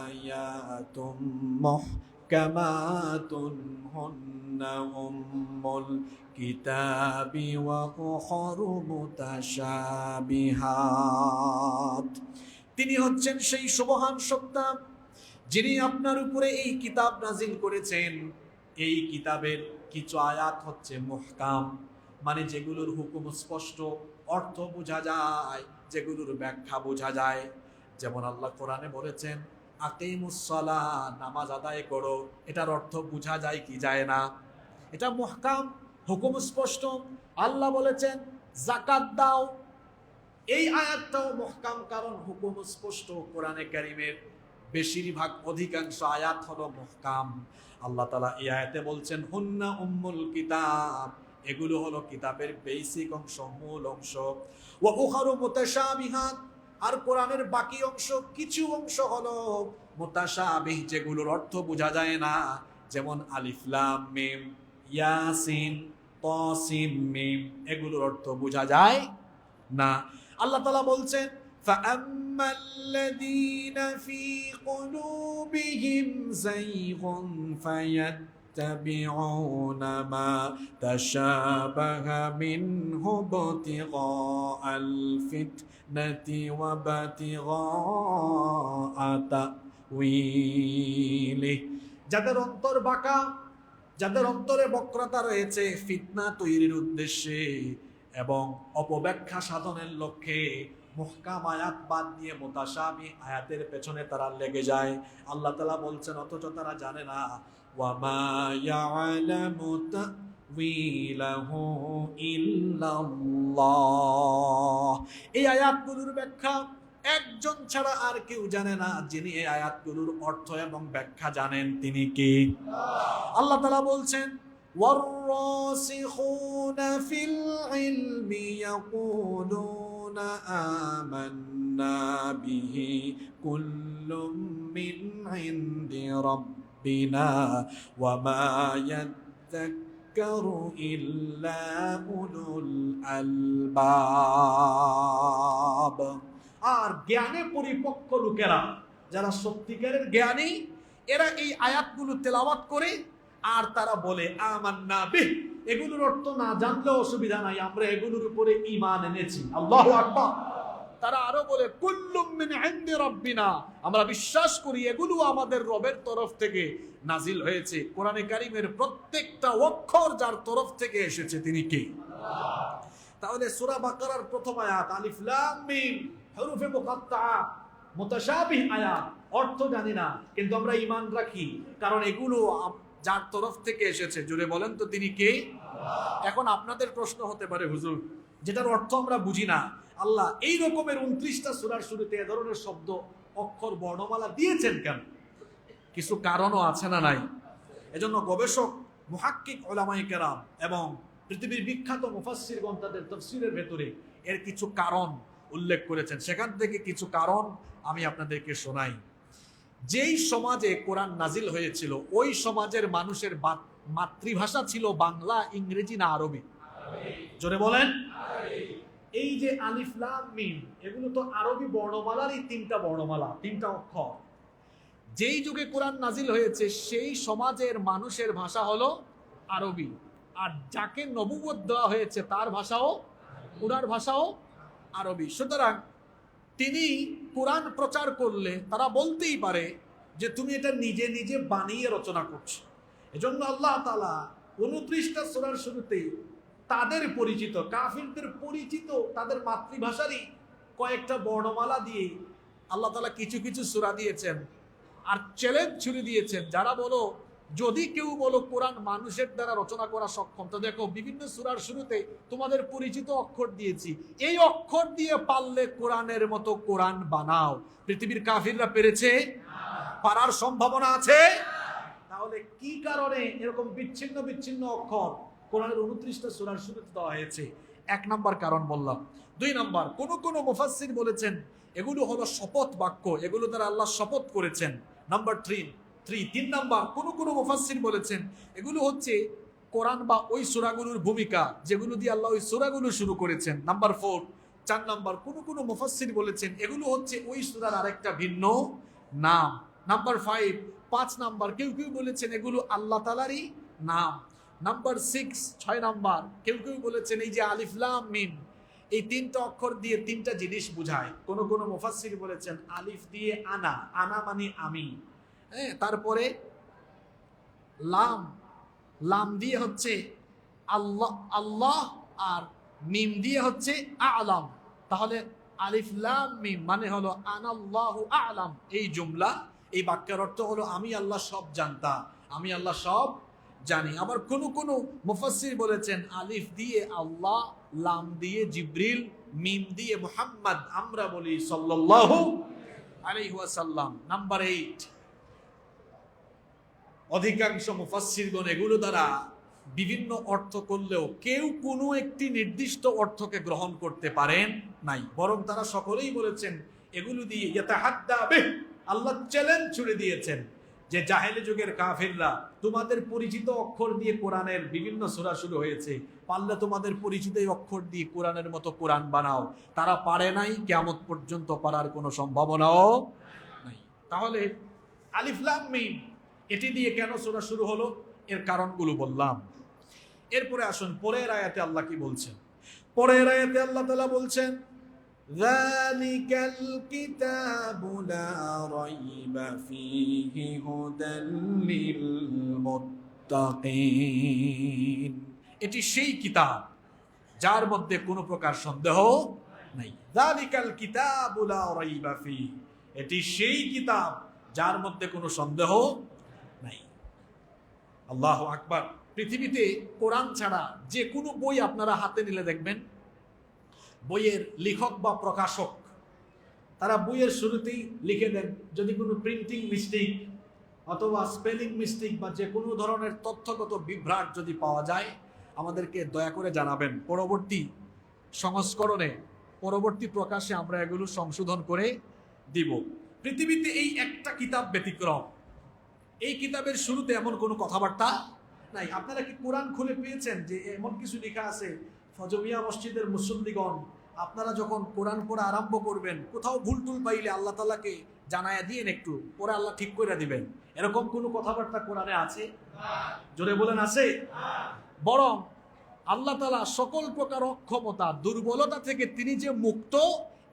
আয়াতুম মুহকামাতুন হুন্না উম্মুল কিতাবি ওয়া উখরু মুতাশাবিহাত। তিনি হচ্ছেন সেই সুবহান সত্তা যিনি আপনার উপরে এই কিতাব নাজিল করেছেন। এই কিতাবের কিছু আয়াত হচ্ছে মুহকাম, মানে যেগুলোর হুকুম স্পষ্ট, অর্থ বোঝা যায়, যেগুলোর ব্যাখ্যা বোঝা যায়। যেমন আল্লাহ কোরআনে বলেছেন আকিমুস সালাহ, নামাজ আদায় করো। এটার অর্থ বোঝা যায় কি যায় না? এটা মুহকাম, হুকুম স্পষ্ট। আল্লাহ বলেছেন যাকাত দাও, এই আয়াতটাও মুহকাম, কারণ হুকুম স্পষ্ট। কোরআনে কারীমের বেশিরভাগ অধিকাংশ আয়াত হলো মুহকাম। আল্লাহ তাআলা এই আয়াতে বলছেন হুন্না উম্মুল কিতাব, এগুলো হলো কিতাবের বেসিক অংশ, মূল অংশ। ওয়া উখারু মুতাশাবিহাত, আর কোরআনের বাকি অংশ, কিছু অংশ হলো মুতাশাবিহ, যেগুলোর অর্থ বোঝা যায় না। যেমন আলিফ লাম মিম, ইয়াসিন, তাসিম মিম, এগুলোর অর্থ বোঝা যায় না। আল্লাহ তাআলা বলছেন فَأَمَّا الَّذِينَ فِي قُلُوبِهِمْ زَيْغٌ فَيَتَّبِعُونَ مَا تَشَابَهَ مِنْهُ ابْتِغَاءَ الْفِتْنَةِ وَابْتِغَاءَ تَأْوِيلِهِ, যাদের অন্তর বাঁকা, যাদের অন্তরে বক্রতা রয়েছে ফিতনা তৈরির উদ্দেশ্যে এবং অপব্যাখ্যা সাধনের লক্ষ্যে মুহকাম আয়াত বাদ দিয়ে মুতাশাবিহ আয়াতের পেছনে তারা লেগে যায়। আল্লাহ তাআলা বলছেন অথচ তারা জানে না। ওয়া মা ইয়ালামু তা'ওয়িলাহু ইল্লাল্লাহ, এই আয়াতগুলোর ব্যাখ্যা একজন ছাড়া আর কেউ জানে না। যিনি এই আয়াতগুলোর অর্থ এবং ব্যাখ্যা জানেন তিনি কে? আল্লাহ তাআলা বলছেন والراسخون في العلم يقولون آمنا به كل من عند ربنا وما يذكر إلا أولو الألباب। আর জ্ঞানে পরিপক্ক লোকেরা, যারা সত্যিকারের জ্ঞানী, এরা এই আয়াতগুলো তেলাওয়াত করে আর তারা বলে আমান্না বিহ, এগুলোর অর্থ না জানলেও অসুবিধা নাই, আমরা এগুলোর উপরে ঈমান এনেছি। আল্লাহু আকবার। তারা আরো বলে কুল্লুম মিন ইনদি রাব্বিনা, আমরা বিশ্বাস করি এগুলো আমাদের রবের তরফ থেকে নাজিল হয়েছে। কোরআনে কারীমের প্রত্যেকটা অক্ষর যার তরফ থেকে এসেছে তিনি কে? তাহলে সূরা বাকারার প্রথম আয়াত আলিফ লাম মিম, হুরুফে মুকাত্তাআ, মুতাশাবিহ আয়াত, অর্থ জানি না কিন্তু আমরা ঈমান রাখি, কারণ এগুলো যার তরফ থেকে এসেছে। জুড়ে বলেন তো তিনি কে? এখন আপনাদের প্রশ্ন হতে পারে হুজুর, যেটার অর্থ আমরা বুঝি না, আল্লাহ এই রকমের 29টা সূরার শুরুতে এ ধরনের শব্দ, অক্ষর, বর্ণমালা দিয়েছেন কেন? কিছু কারণও আছে না নাই? এজন্য গবেষক, মুহাক্কিক উলামায়ে কেরাম এবং পৃথিবীর বিখ্যাত মুফাসসিরগণ তাদের তাফসীরের ভেতরে এর কিছু কারণ উল্লেখ করেছেন। সেখান থেকে কিছু কারণ আমি আপনাদেরকে শোনাই। যেই সমাজে কোরআন নাজিল হয়েছিল ওই সমাজের মানুষের মাতৃভাষা ছিল বাংলা, ইংরেজি না আরবি? জোরে বলেন। এই যে আলিফ লাম মিম, এগুলো তো আরবি বর্ণমালারই 3টা বর্ণমালা, 3টা অক্ষর। যেই যুগে কোরআন নাজিল হয়েছে সেই সমাজের মানুষের ভাষা হলো আরবি, আর যাকে নবুয়ত দেওয়া হয়েছে তার ভাষাও, পুরার ভাষাও আরবি। সুতরাং তিনি কোরআন প্রচার করলে তারা বলতেই পারে যে তুমি এটা নিজে নিজে বানিয়ে রচনা করছো। এজন্য আল্লাহ তাআলা 29টা সূরার শুরুতেই তাদের পরিচিত, কাফিরদের পরিচিত তাদের মাতৃভাষারই কয়েকটা বর্ণমালা দিয়ে আল্লাহ তাআলা কিছু কিছু সূরা দিয়েছেন। আর চ্যালেঞ্জ ছুড়ে দিয়েছেন, যারা বলো যদি কেউ বলো কোরআন মানুষের দ্বারা রচনা করা সক্ষম, তো দেখো বিভিন্ন সূরার শুরুতে তোমাদের পরিচিত অক্ষর দিয়েছি, এই অক্ষর দিয়ে পারলে কোরআনের মতো কোরআন বানাও। পৃথিবীর কাফিররা পেরেছে? পারার সম্ভাবনা আছে? তাহলে কি কারণে এরকম বিচ্ছিন্ন বিচ্ছিন্ন অক্ষর কোরআনের 29টা সূরার শুরুতে দেওয়া হয়েছে? 1 নাম্বার কারণ বললাম। 2 নাম্বার, কোন মুফাসসির বলেছেন এগুলো হলো শপথ বাক্য, এগুলো দ্বারা আল্লাহ শপথ করেছেন। নাম্বার 3 নাম্বার, কোন মুফাসসির বলেছেন এগুলো হচ্ছে কোরআন বা ওই সূরাগুলোর ভূমিকা যেগুলো দিয়ে আল্লাহ ওই সূরাগুলো শুরু করেছেন। নাম্বার 4, 4 নাম্বার কোন মুফাসসির বলেছেন এগুলো হচ্ছে ওই সূরার আরেকটা ভিন্ন নাম। নাম্বার 5 নাম্বার কেউ বলেছেন এগুলো আল্লাহ তাআলারই নাম। নাম্বার 6 নাম্বার কেউ বলেছেন এই যে আলিফ লাম মিম এই 3টা অক্ষর দিয়ে 3টা জিনিস বোঝায়। কোন মুফাসসির বলেছেন আলিফ দিয়ে আনা মানে আমি, হ্যাঁ, তারপরে লাম দিয়ে হচ্ছে আল্লাহ আর মিম দিয়ে হচ্ছে আ'লাম। তাহলে আলিফ লাম মিম মানে হলো আনাল্লাহু আ'লাম। এই জুমলা, এই বাক্যের অর্থ হলো আমি আল্লাহ সব জানতা, আমি আল্লাহ সব জানি। আবার কোন মুফাসসির বলেছেন আলিফ দিয়ে আল্লাহ, লাম দিয়ে জিবরিল, মিম দিয়ে মুহাম্মদ, আমরা বলি সাল্লাল্লাহু আলাইহি ওয়াসাল্লাম। নাম্বার 8 অধিকাংশ মুফাসসিরগণ এগুলো দ্বারা বিভিন্ন অর্থ করলেও কেউ কোনো একটি নির্দিষ্ট অর্থকে গ্রহণ করতে পারেন নাই, বরং তারা সকলেই বলেছেন এগুলো দিয়ে ইয়াতাহাদ্দা বিহ, আল্লাহ চ্যালেঞ্জ ছুড়ে দিয়েছেন যে জাহেলি যুগের কাফিররা তোমাদের পরিচিত অক্ষর দিয়ে কোরআনের বিভিন্ন সূরা শুরু হয়েছে, পারলে তোমাদের পরিচিত এই অক্ষর দিয়ে কোরআনের মতো কোরআন বানাও। তারা পারে নাই, কিয়ামত পর্যন্ত পারার কোনো সম্ভাবনাও নাই। তাহলে আলিফ লাম মিম এটি দিয়ে কেন সূরা শুরু হলো, এর কারণগুলো বললাম। এরপরে আসুন পরের আয়াতে আল্লাহ কি বলছেন। পরের আয়াতে আল্লাহ তাআলা বলছেন যালিকাল কিতাবু লা রাইবা ফীহি হুদাল লিল মুত্তাকিন। এটি সেই কিতাব যার মধ্যে কোনো প্রকার সন্দেহ নাই। যালিকাল কিতাবু লা রাইবা ফীহি, এটি সেই কিতাব যার মধ্যে কোনো সন্দেহ নাই। আল্লাহু আকবার। পৃথিবীতে কোরআন ছাড়া যে কোনো বই আপনারা হাতে নিলে দেখবেন বইয়ের লেখক বা প্রকাশক তারা বইয়ের শুরুতেই লিখে দেন যদি কোনো প্রিন্টিং মিস্টেক অথবা স্পেলিং মিস্টেক বা যে কোনো ধরনের তথ্যগত বিভ্রাট যদি পাওয়া যায় আমাদেরকে দয়া করে জানাবেন। পরবর্তী সংস্করণে, পরবর্তী প্রকাশে আমরা এগুলো সংশোধন করে দিব। পৃথিবীতে এই একটা কিতাব ব্যতিক্রম, এই কিতাবের শুরুতে এমন কোনো কথাবার্তা নাই। আপনারা কি কোরআন খুলে পেয়েছেন যে এমন কিছু লেখা আছে ফজমিয়া মসজিদের মুসল্লিগণ আপনারা যখন কোরআন পড়া আরম্ভ করবেন কোথাও ভুল টুল পাইলে আল্লাহ তাআলাকে জানায়া দিয়েন, একটু পরে আল্লাহ ঠিক করে দিবেন, এরকম কোনো কথাবার্তা কোরআনে আছে? জোরে বলেন আছে? বরং আল্লাহ তাআলা সকল প্রকার অক্ষমতা দুর্বলতা থেকে তিনি যে মুক্ত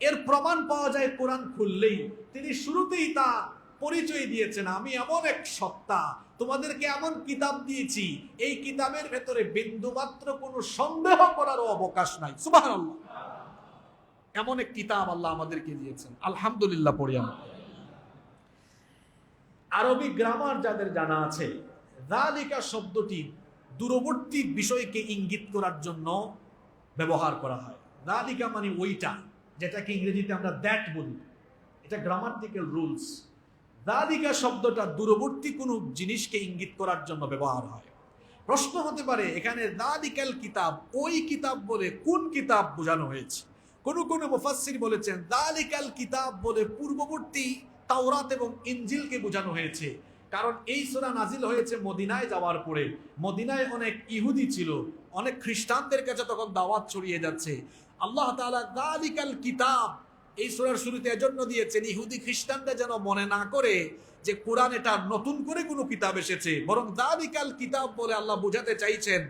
এর প্রমাণ পাওয়া যায় কোরআন খুললেই। তিনি শুরুতেই তা পরিচয় দিয়েছেন, আমি এমন এক সত্তা, তোমাদেরকে এমন কিতাব দিয়েছি এই কিতাবের ভেতরে বিন্দুমাত্র কোনো সন্দেহ করারও অবকাশ নাই। সুবহানাল্লাহ। এমন এক কিতাব আল্লাহ আমাদেরকে দিয়েছেন, আলহামদুলিল্লাহ পড়ি আমরা। আরবি গ্রামার যাদের জানা আছে, যালিকা শব্দটি দূরবর্তী বিষয়কে ইঙ্গিত করার জন্য ব্যবহার করা হয়। যালিকা মানে ওইটা, যেটাকে ইংরেজিতে আমরা দ্যাট বলি, এটা গ্রামাটিক্যাল রুলস। যালিকা শব্দটা দূরবর্তী কোনো জিনিসকে ইঙ্গিত করার জন্য ব্যবহার হয়। প্রশ্ন হতে পারে এখানে যালিকাল কিতাব, ওই কিতাব বলে কোন কিতাব বোঝানো হয়েছে? কোন মুফাসসির বলেছেন যালিকাল কিতাব বলে পূর্ববর্তী তাওরাত এবং ইনজিলকে বোঝানো হয়েছে। কারণ এই সূরা নাজিল হয়েছে মদিনায় যাওয়ার পরে। মদিনায় অনেক ইহুদি ছিল, অনেক খ্রিস্টানদের কাছে তখন দাওয়াত ছড়িয়ে যাচ্ছে। আল্লাহ তাআলা যালিকাল কিতাব এই সূরার শুরুতে এজন্য দিয়েছেন ইহুদি খ্রিস্টানরা যেন মনে না করে যে কোরআন এটা নতুন করে কোনো কিতাব এসেছে, বরং যালিকাল কিতাব বলে আল্লাহ বোঝাতে চাইছেন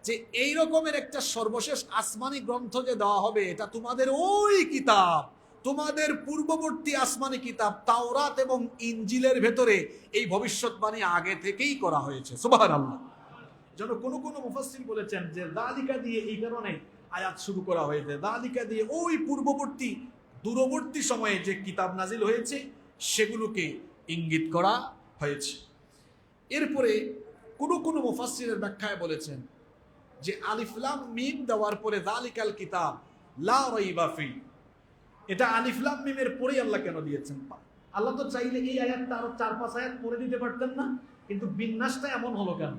যে এই রকমের একটা সর্বশেষ আসমানি গ্রন্থ যে দেওয়া হবে এটা তোমাদের ওই কিতাব, তোমাদের পূর্ববর্তী আসমানি কিতাব তাওরাত এবং ইনজিলের ভেতরে এই ভবিষ্যৎবাণী আগে থেকেই করা হয়েছে। সুবহানাল্লাহ। যেন কোনো মুফাসসির বলেছেন যে যালিকা দিয়ে এই কারণে আয়াত শুরু করা হয়েছে, যালিকা দিয়ে ওই পূর্ববর্তী দূরবর্তী সময়ে যে কিতাব নাজিল হয়েছে সেগুলোকে ইঙ্গিত করা হয়েছে। এরপরে কোনো মুফাসসিরের ব্যাখ্যায় বলেছেন যে আলিফ লাম মিম দেওয়ার পরে যালিকাল কিতাব লা রাইবা ফি, এটা আলিফ লাম মিমের পরেই আল্লাহ কেন দিয়েছেন? আল্লাহ তো চাইলে এই আয়াতটা আরো 4-5 আয়াত পরে দিতে পারতেন না, কিন্তু বিন্যাসটা এমন হলো কেন?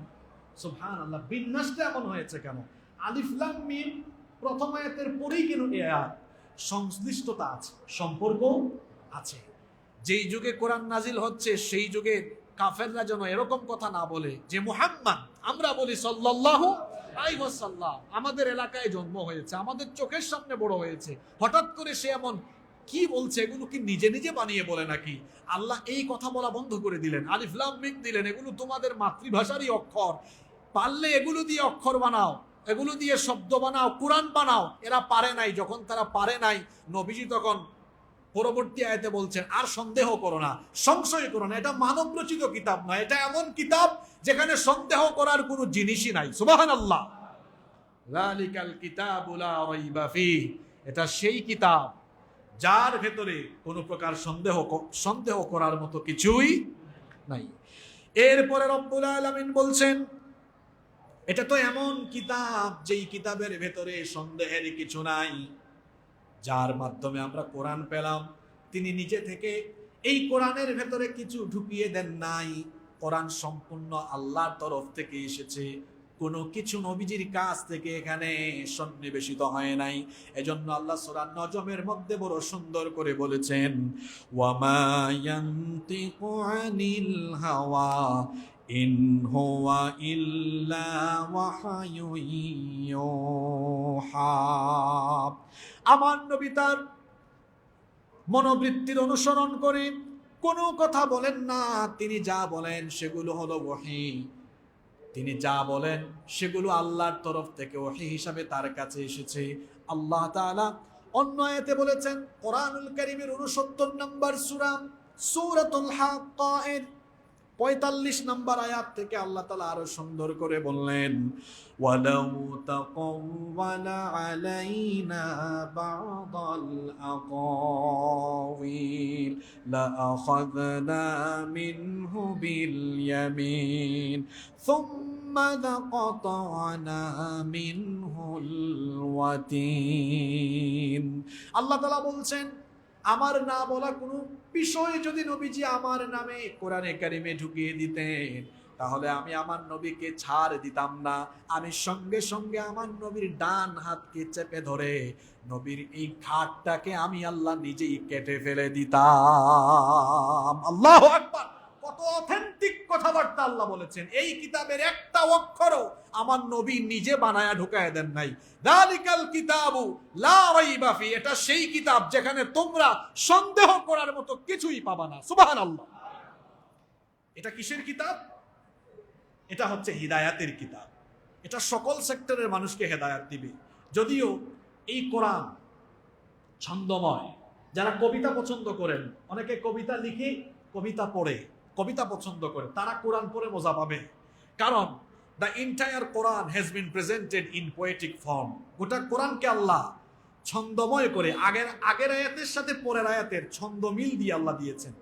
সুবহানাল্লাহ, বিন্যাসটা এমন হয়েছে কেন? আলিফ লাম মিম প্রথম আয়াতের পরেই কেন এই আয়াত? সংশ্লিষ্টতা আছে, সম্পর্ক আছে। যেই যুগে কোরআন নাজিল হচ্ছে সেই যুগে কাফেররা যেন এরকম কথা না বলে যে মুহাম্মদ, আমরা বলি সাল্লাল্লাহু আই ওয়াসাল্লাহ, আমাদের এলাকায় জন্ম হয়েছে, আমাদের চোখের সামনে বড় হয়েছে, হঠাৎ করে সে এমন কি বলছে, এগুলো কি নিজে নিজে বানিয়ে বলে নাকি? আল্লাহ এই কথা বলা বন্ধ করে দিলেন, আলিফ লাম মিম দিলেন, এগুলো তোমাদের মাতৃভাষারই অক্ষর, পারলে এগুলো দিয়ে অক্ষর বানাও, এগুলো দিয়ে শব্দ বানাও, কোরআন বানাও। এরা পারে নাই, যখন তারা পারে নাই, নবীজি তখন পরবর্তী আয়াতে বলছেন, আর সন্দেহ করো না, সংশয় করো না, এটা মানব রচিত কিতাব নয়, এটা এমন কিতাব যেখানে সন্দেহ করার কোনো জিনিসই নাই। সুবহানাল্লাহ। যালিকাল কিতাবু লা রাইবা ফীহ, এটা সেই কিতাব যার ভেতরে কোনো প্রকার সন্দেহ করার মতো কিছুই নাই। এরপরে রব্বুল আলামিন বলছেন, এটা তো এমন কিতাব যেই কিতাবের ভেতরে সন্দেহের কিছু নাই, যার মাধ্যমে আমরা কোরআন পেলাম, তিনি নিজে থেকে এই কোরআনের ভেতরে কিছু ঢুকিয়ে দেন নাই। কোরআন সম্পূর্ণ আল্লাহর তরফ থেকে এসেছে, কোনো কিছু নবীজির কাছ থেকে এখানে সন্নিবেশিত হয় নাই। এজন্য আল্লাহ সূরা নজমের মধ্যে বড় সুন্দর করে বলেছেন, ওয়ামা ইয়ানতিকু আনিল হাওয়া ইন হুয়া ইল্লা ওয়াহয়ুন ইউহা। আমার নবী তার মনোবৃত্তির অনুসরণ করে কোনো কথা বলেন না, তিনি যা বলেন সেগুলো হলো ওহী, তিনি যা বলেন সেগুলো আল্লাহর তরফ থেকে ওহী হিসাবে তার কাছে এসেছে। আল্লাহ তাআলা অন্য আয়াতে বলেছেন, কোরআনুল কারীমের 69 নম্বর সূরা সূরাতুল হাক্কা এর 45 নম্বর আয়াত থেকে আল্লাহ তাআলা আরো সুন্দর করে বললেন, ওয়ালাউ তাকাওয়ালা আলাইনা বা'দাল আকাওয়িল লাআখাযনা মিনহু বিল ইয়ামিন সুম্মা লাকাতা'না মিনহুল ওয়াতিন। আল্লাহ তাআলা বলছেন, আমার না বলা কোনো বিষয় যদি নবীজি আমার নামে কোরআনে কারিমে ঢুকিয়ে দিতেন, তাহলে আমি আমার নবীকে ছাড় দিতাম না, আমি সঙ্গে সঙ্গে আমার নবীর ডান হাতকে চেপে ধরে নবীর এই ঘাটটাকে আমি আল্লাহ নিজেই কেটে ফেলে দিতাম। আল্লাহু আকবার! কত অথেন্টিক কথাবার্তা আল্লাহ বলেছেন। এই কিতাবের একটা অক্ষরও আমার নবী নিজে বানায়া ঢুকায় দেন নাই। যালিকাল কিতাবু লা রাইবা ফি, এটা সেই কিতাব যেখানে তোমরা সন্দেহ করার মতো কিছুই পাবা না। সুবহানাল্লাহ। এটা কিসের কিতাব? এটা হচ্ছে হিদায়াতের কিতাব। এটা সকল সেক্টরের মানুষকে হেদায়াত দিবে। যদিও এই কোরআন ছন্দময়, যারা কবিতা পছন্দ করেন, অনেকে কবিতা লিখে কবিতা পড়ে, কবিতা পছন্দ করে, তারা কোরআন পড়ে মজা পাবে। কারণ the entire Quran has been presented in poetic form. গোটা কোরআনকে আল্লাহ ছন্দময় করে আগের আয়াতের সাথে পরের আয়াতের ছন্দ মিল দিয়ে আল্লাহ দিয়েছেন।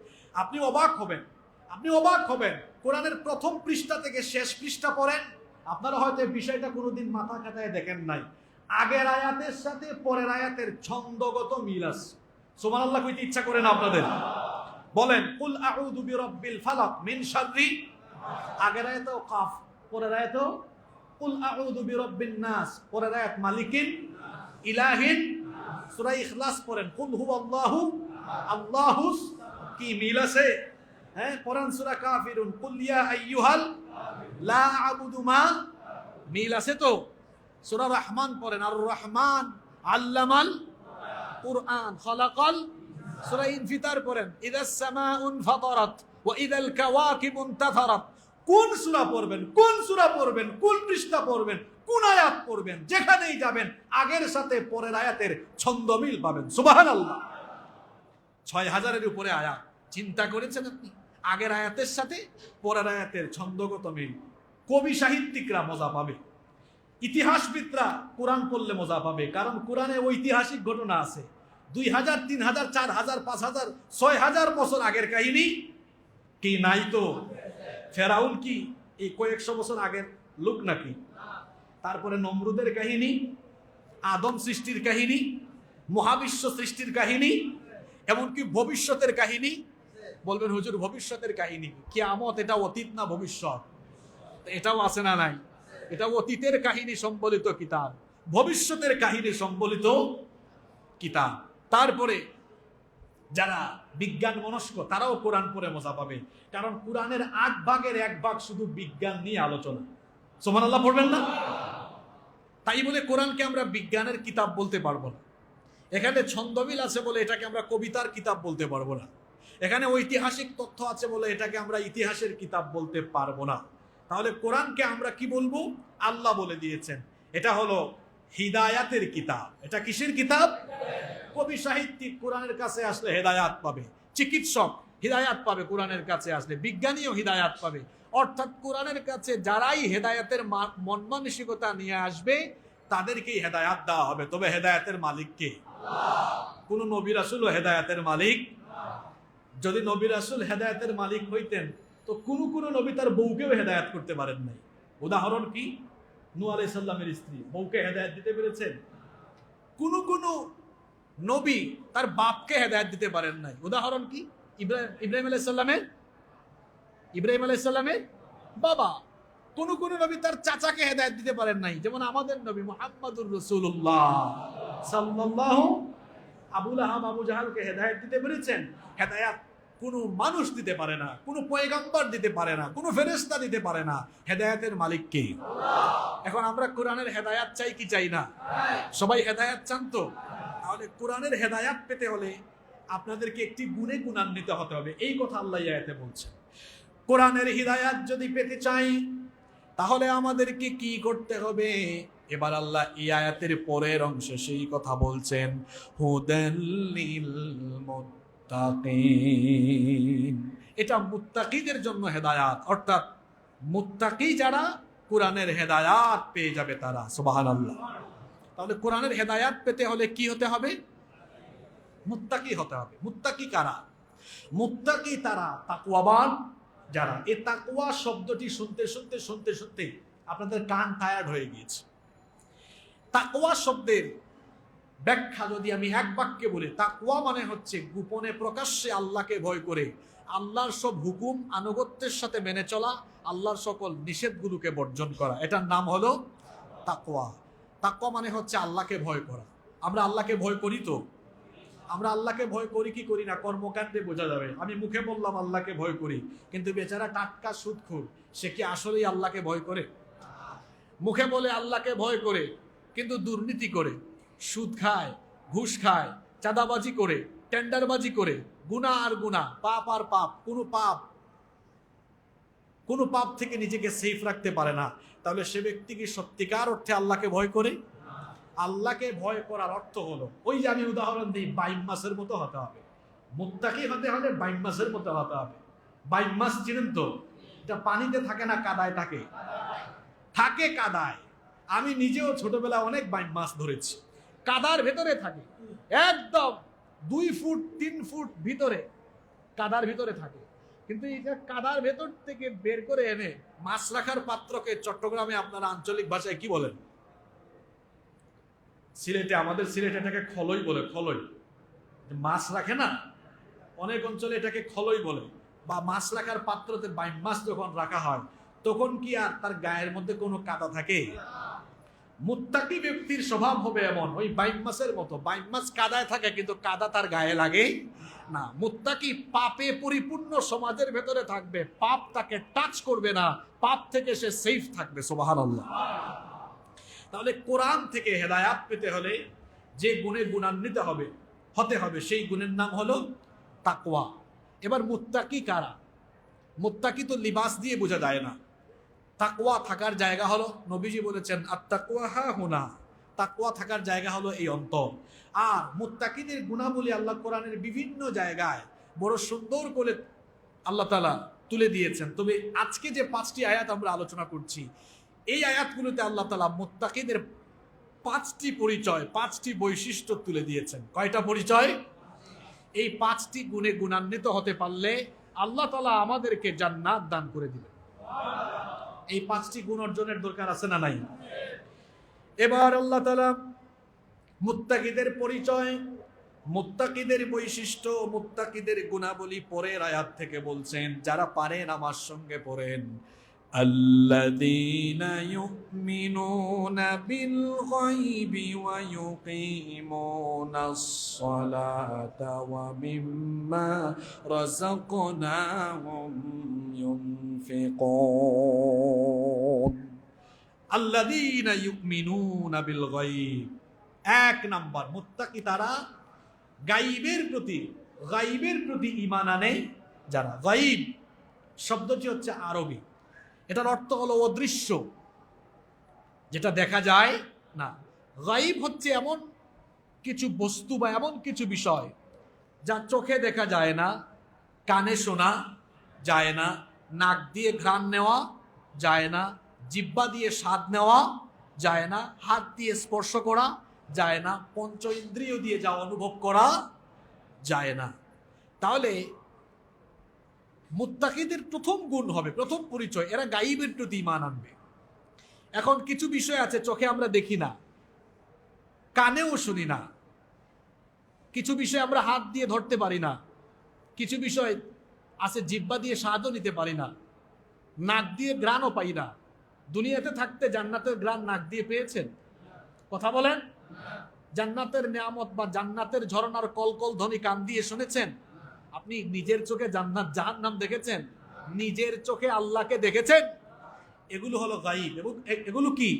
আপনি অবাক হবেন, কোরআনের প্রথম পৃষ্ঠা থেকে শেষ পৃষ্ঠা পড়েন, আপনারা হয়তো বিষয়টা কোনোদিন মাথা খাটায় দেখেন নাই, আগের আয়াতের সাথে পরের আয়াতের ছন্দগত মিল আছে। সুবহানাল্লাহ কইতে ইচ্ছা করে না আপনাদের? বলেন, কুল আউযু বিরাব্বিল ফালাক মিন শাররি, আগের আয়াতেও কাফ, পরের আয়াতেও কুল আউযু বিরাব্বিন নাস, পরের আয়াত মালিকিন ইলাহিন। সূরা ইখলাস পড়েন, কুল হুয়াল্লাহু আল্লাহুস, কি মিল আছে? হ্যাঁ, পড়েন সূরা কাফিরুন, কুল ইয়া আইয়ুহাল লা আ'বুদু মা, মিল আছে তো? সূরা রহমান পড়েন, আর রহমান আল্লামাল কুরআন খালাকাল। সূরা ইনফিতার পড়েন, ইদাস সামাউন ফাতারাত ওয়া ইদাল কাওয়াকিবু ইনতাসারাত। কোন সূরা পড়বেন, কোন পৃষ্ঠা পড়বেন, কোন আয়াত পড়বেন, যেখানেই যাবেন আগের সাথে পরের আয়াতের ছন্দ মিল পাবেন। সুবহানাল্লাহ। ৬,০০০-এর উপরে আয়াত, চিন্তা করেছেন আপনি? আগের আয়াতের সাথে পরের আয়াতের ছন্দগত মিল। কবি সাহিত্যিকরা মজা পাবে, ইতিহাসবিদরা কোরআন পড়লে মজা পাবে, কারণ কোরআনে ঐতিহাসিক ঘটনা আছে। ২,০০০, ৩,০০০, ৪,০০০, ৫,০০০, ৬,০০০ বছর আগের কাহিনী কি নাই তো? ফেরাউন কি এই কয়েকশো বছর আগের লোক নাকি? তারপরে নমরুদের কাহিনী, আদম সৃষ্টির কাহিনী, মহাবিশ্ব সৃষ্টির কাহিনী, এমনকি ভবিষ্যতের কাহিনী। বলবেন হুজুর ভবিষ্যতের কাহিনী, কিয়ামত এটা অতীত না ভবিষ্যৎ? এটাও আছে না নাই? এটা অতীতের কাহিনী সম্বলিত কিতাব, ভবিষ্যতের কাহিনী সম্বলিত কিতাব। তারপরে যারা বিজ্ঞান মনস্ক তারাও কোরআন পড়ে মজা পাবে, কারণ কোরআনের ৮ ভাগের ১ ভাগ শুধু বিজ্ঞান নিয়ে আলোচনা। সুবহানাল্লাহ পড়বেন না? তাই বলে কোরআনকে আমরা বিজ্ঞানের কিতাব বলতে পারবো না। এখানে ছন্দমিল আছে বলে এটাকে আমরা কবিতার কিতাব বলতে পারবো না। এখানে ঐতিহাসিক তথ্য আছে বলে এটাকে আমরা ইতিহাসের কিতাব বলতে পারবো না। তাহলে কোরআনকে আমরা কি বলবো? আল্লাহ বলে দিয়েছেন এটা হলো হিদায়াতের কিতাব। এটা কিসের কিতাব? কবি সাহিত্যিক কোরআনের কাছে আসলে হেদায়াত পাবে, চিকিৎসক হিদায়াত পাবে কোরআনের কাছে আসলে, বিজ্ঞানীও হিদায়াত পাবে। অর্থাৎ কোরআনের কাছে যারাই হেদায়াতের মন মানসিকতা নিয়ে আসবে তাদেরকেই হেদায়াত দেওয়া হবে। তবে হেদায়াতের মালিক কে? কোন নবী রাসূলও হেদায়াতের মালিক। যদি নবী রাসূল হেদায়াতের মালিক হইতেন তো কোন নবী তার বউকেও হেদায়াত করতে পারেন নাই। উদাহরণ কি? নূহ আলাইহিস সালামের স্ত্রী বউকে হেদায়াত দিতে পেরেছেন? কোন নবী তার বাপকে হেদায়াত দিতে পারেন নাই। উদাহরণ কি? ইব্রাহিম আলাইহিস সালামের বাবা। কোন নবী তার চাচাকে হেদায়েত দিতে পারেন নাই। যেমন আমাদের নবী মুহাম্মদুর রাসূলুল্লাহ সাল্লাল্লাহু, আবু লাহাব আবু জাহালকে হেদায়েত দিতে পেরেছেন? হেদায়েত কোনো মানুষ দিতে পারে না, কোনো পয়গম্বর দিতে পারে না, কোনো ফেরেশতা দিতে পারে না। হেদায়েতের মালিক কে? এখন আমরা কোরআনের হেদায়েত চাই কি চাই না? সবাই হেদায়েত চান তো? তাহলে কোরআনের হেদায়েত পেতে হলে আপনাদেরকে একটি গুণে গুণান্বিত হতে হবে। এই কথা আল্লাহ আয়াতে বলছেন। কোরআনের হিদায়াত যদি পেতে চাই তাহলে আমাদেরকে কি করতে হবে? এবার আল্লাহ এই আয়াতের পরের অংশে সেই কথা বলছেন, হুদাল লিল মুত্তাকিন। এটা মুত্তাকিদের জন্য হেদায়াত, অর্থাৎ মুত্তাকি যারা কোরআনের হেদায়াত পেয়ে যাবে তারা। সুবহানাল্লাহ। তাহলে কোরআনের হেদায়াত পেতে হলে কি হতে হবে? মুত্তাকি হতে হবে। মুত্তাকি কারা? মুত্তাকি তারা তাকওয়াবান যারা। এই তাকওয়া শব্দটি শুনতে আপনাদের কান টায়ার্ড হয়ে গিয়েছে। তাকওয়া শব্দের ব্যাখ্যা যদি আমি এক বাক্যে বলি, তাকওয়া মানে হচ্ছে গোপনে প্রকাশ্যে আল্লাহকে ভয় করে আল্লাহর সব হুকুম আনুগত্যের সাথে মেনে চলা, আল্লাহর সকল নিষেধগুলোকে বর্জন করা। এটার নাম হলো তাকওয়া। তাকওয়া মানে হচ্ছে আল্লাহকে ভয় করা। আমরা আল্লাহকে ভয় করি তো? আমরা আল্লাহকে ভয় করি কি করি না কর্মকাণ্ডে বোঝা যাবে। আমি মুখে বললাম আল্লাহকে ভয় করি, কিন্তু বেচারা টাটকা সুদখোর, সে কি আসলেই আল্লাহকে ভয় করে? মুখে বলে আল্লাহকে ভয় করে কিন্তু দুর্নীতি করে, সুদ খায়, ঘুষ খায়, চাঁদাবাজি করে, টেন্ডারবাজি করে, গুনাহ আর গুনাহ, পাপ আর পাপ, কোনো পাপ থেকে নিজেকে সেফ রাখতে পারে না। তাহলে সে ব্যক্তি কি সত্যিকার অর্থে আল্লাহকে ভয় করে? আল্লাহকে ভয় করার অর্থ হলো, ওই যে আমি উদাহরণ দিই, বাইম মাসের মতো হতে হবে। মুত্তাকি হতে হলে বাইম মাসের মতো হতে হবে। বাইম মাস চিনেন তো? এটা পানিতে থাকে না, কাদায় থাকে। থাকে কাদায়। আমি নিজেও ছোটবেলায় অনেক বাইম মাছ ধরেছি। কাদার ভেতরে থাকে, একদম 2 ফুট 3 ফুট ভিতরে, কাদার ভিতরে থাকে। কিন্তু এটা কাদার ভেতর থেকে বের করে এনে মাছ রাখার পাত্রকে চট্টগ্রামে আপনারা আঞ্চলিক ভাষায় কি বলেন? সিলেটে, আমাদের সিলেটে এটাকে খলই বলে। খলই মাছ রাখে না, অনেক অঞ্চলে এটাকে খলই বলে। বা মাছ রাখার পাত্রতে বাইম মাছ যখন রাখা হয় তখন কি আর তার গায়ের মধ্যে কোনো কাদা থাকে? মুত্তাকি ব্যক্তির স্বভাব হবে এমন, ওই বাইম মাছের মতো। বাইম মাছ কাদায় থাকে কিন্তু কাদা তার গায়ে লাগে না। মুত্তাকি পাপে পরিপূর্ণ সমাজের ভেতরে থাকবে, পাপ তাকে টাচ করবে না, পাপ থেকে সে সেফ থাকবে। সুবহানাল্লাহ। তাহলে কোরআন থেকে হেদায়াত পেতে হলে যে গুণে গুণান্বিত হতে হবে সেই গুণের নাম হলো তাকওয়া। এবার মুত্তাকি কারা? মুত্তাকি তো লিবাস দিয়ে বোঝা যায় না। তাকওয়া থাকার জায়গা হলো, নবীজি বলেছেন আত-তাকওয়া হাহুনা, তাকওয়া থাকার জায়গা হলো এই অন্তর। আর মুত্তাকিদের গুণাবলী আল্লাহ কোরআনের বিভিন্ন জায়গায় বড় সুন্দর করে আল্লাহ তাআলা তুলে দিয়েছেন। তবে আজকে যে 5টি আয়াত আমরা আলোচনা করছি, এই আয়াতগুলোতে আল্লাহ তাআলা মুত্তাকিদের 5টি পরিচয়, 5টি বৈশিষ্ট্য তুলে দিয়েছেন। কয়টা পরিচয়? এই 5টি গুণে গুণান্বিত হতে পারলে আল্লাহ তাআলা আমাদেরকে জান্নাত দান করে দিবেন। এই 5টি গুণ অর্জনের দরকার আছে না নাই? এবার আল্লাহ তাআলা মুত্তাকিদের পরিচয়, মুত্তাকিদের বৈশিষ্ট্য, মুত্তাকিদের গুণাবলী পরের আয়াত থেকে বলছেন। যারা পারেন আমার সঙ্গে পড়েন, আল্লাযীনা ইউমিনুনা বিল গায়বি ওয়া ইউকিমুনাস সালাতা ওয়া মিম্মা রাযাকনাহুম ইউনফিকুন। আল্লাযীনা ইউমিনুনা বিল গায়ব। এক নাম্বার মুত্তাকি তারা গায়বের প্রতি ঈমান আনে যারা। গায়ব শব্দটি হচ্ছে আরবি, এটার অর্থ হলো অদৃশ্য, যেটা দেখা যায় না। গায়ব হচ্ছে এমন কিছু বস্তু বা এমন কিছু বিষয় যা চোখে দেখা যায় না, কানে শোনা যায় না, নাক দিয়ে ঘ্রাণ নেওয়া যায় না, জিহ্বা দিয়ে স্বাদ নেওয়া যায় না, হাত দিয়ে স্পর্শ করা যায় না, পঞ্চ ইন্দ্রিয় দিয়ে যা অনুভব করা যায় না। তাহলে মুত্তাকিদের প্রথম গুণ হবে, প্রথম পরিচয়, এরা গায়বের প্রতি ঈমান আনবে। এখন কিছু বিষয় আছে চোখে আমরা দেখি না, কানেও শুনি না, কিছু বিষয় আমরা হাত দিয়ে ধরতে পারি না, কিছু বিষয় আছে জিহ্বা দিয়ে স্বাদও নিতে পারি না, নাক দিয়ে ঘ্রাণও পাই না। দুনিয়াতে থাকতে জান্নাতের ঘ্রাণ নাক দিয়ে পেয়েছেন? কথা বলেন। জান্নাতের নিয়ামত বা জান্নাতের ঝরনার কলকল ধ্বনি কান দিয়ে শুনেছেন? আপনি নিজের চোখে জান্নাত জাহান্নাম দেখেছেন? নিজের চোখে আল্লাহকে দেখেছেন? এগুলো হলো গায়ব। এবং এগুলো কি?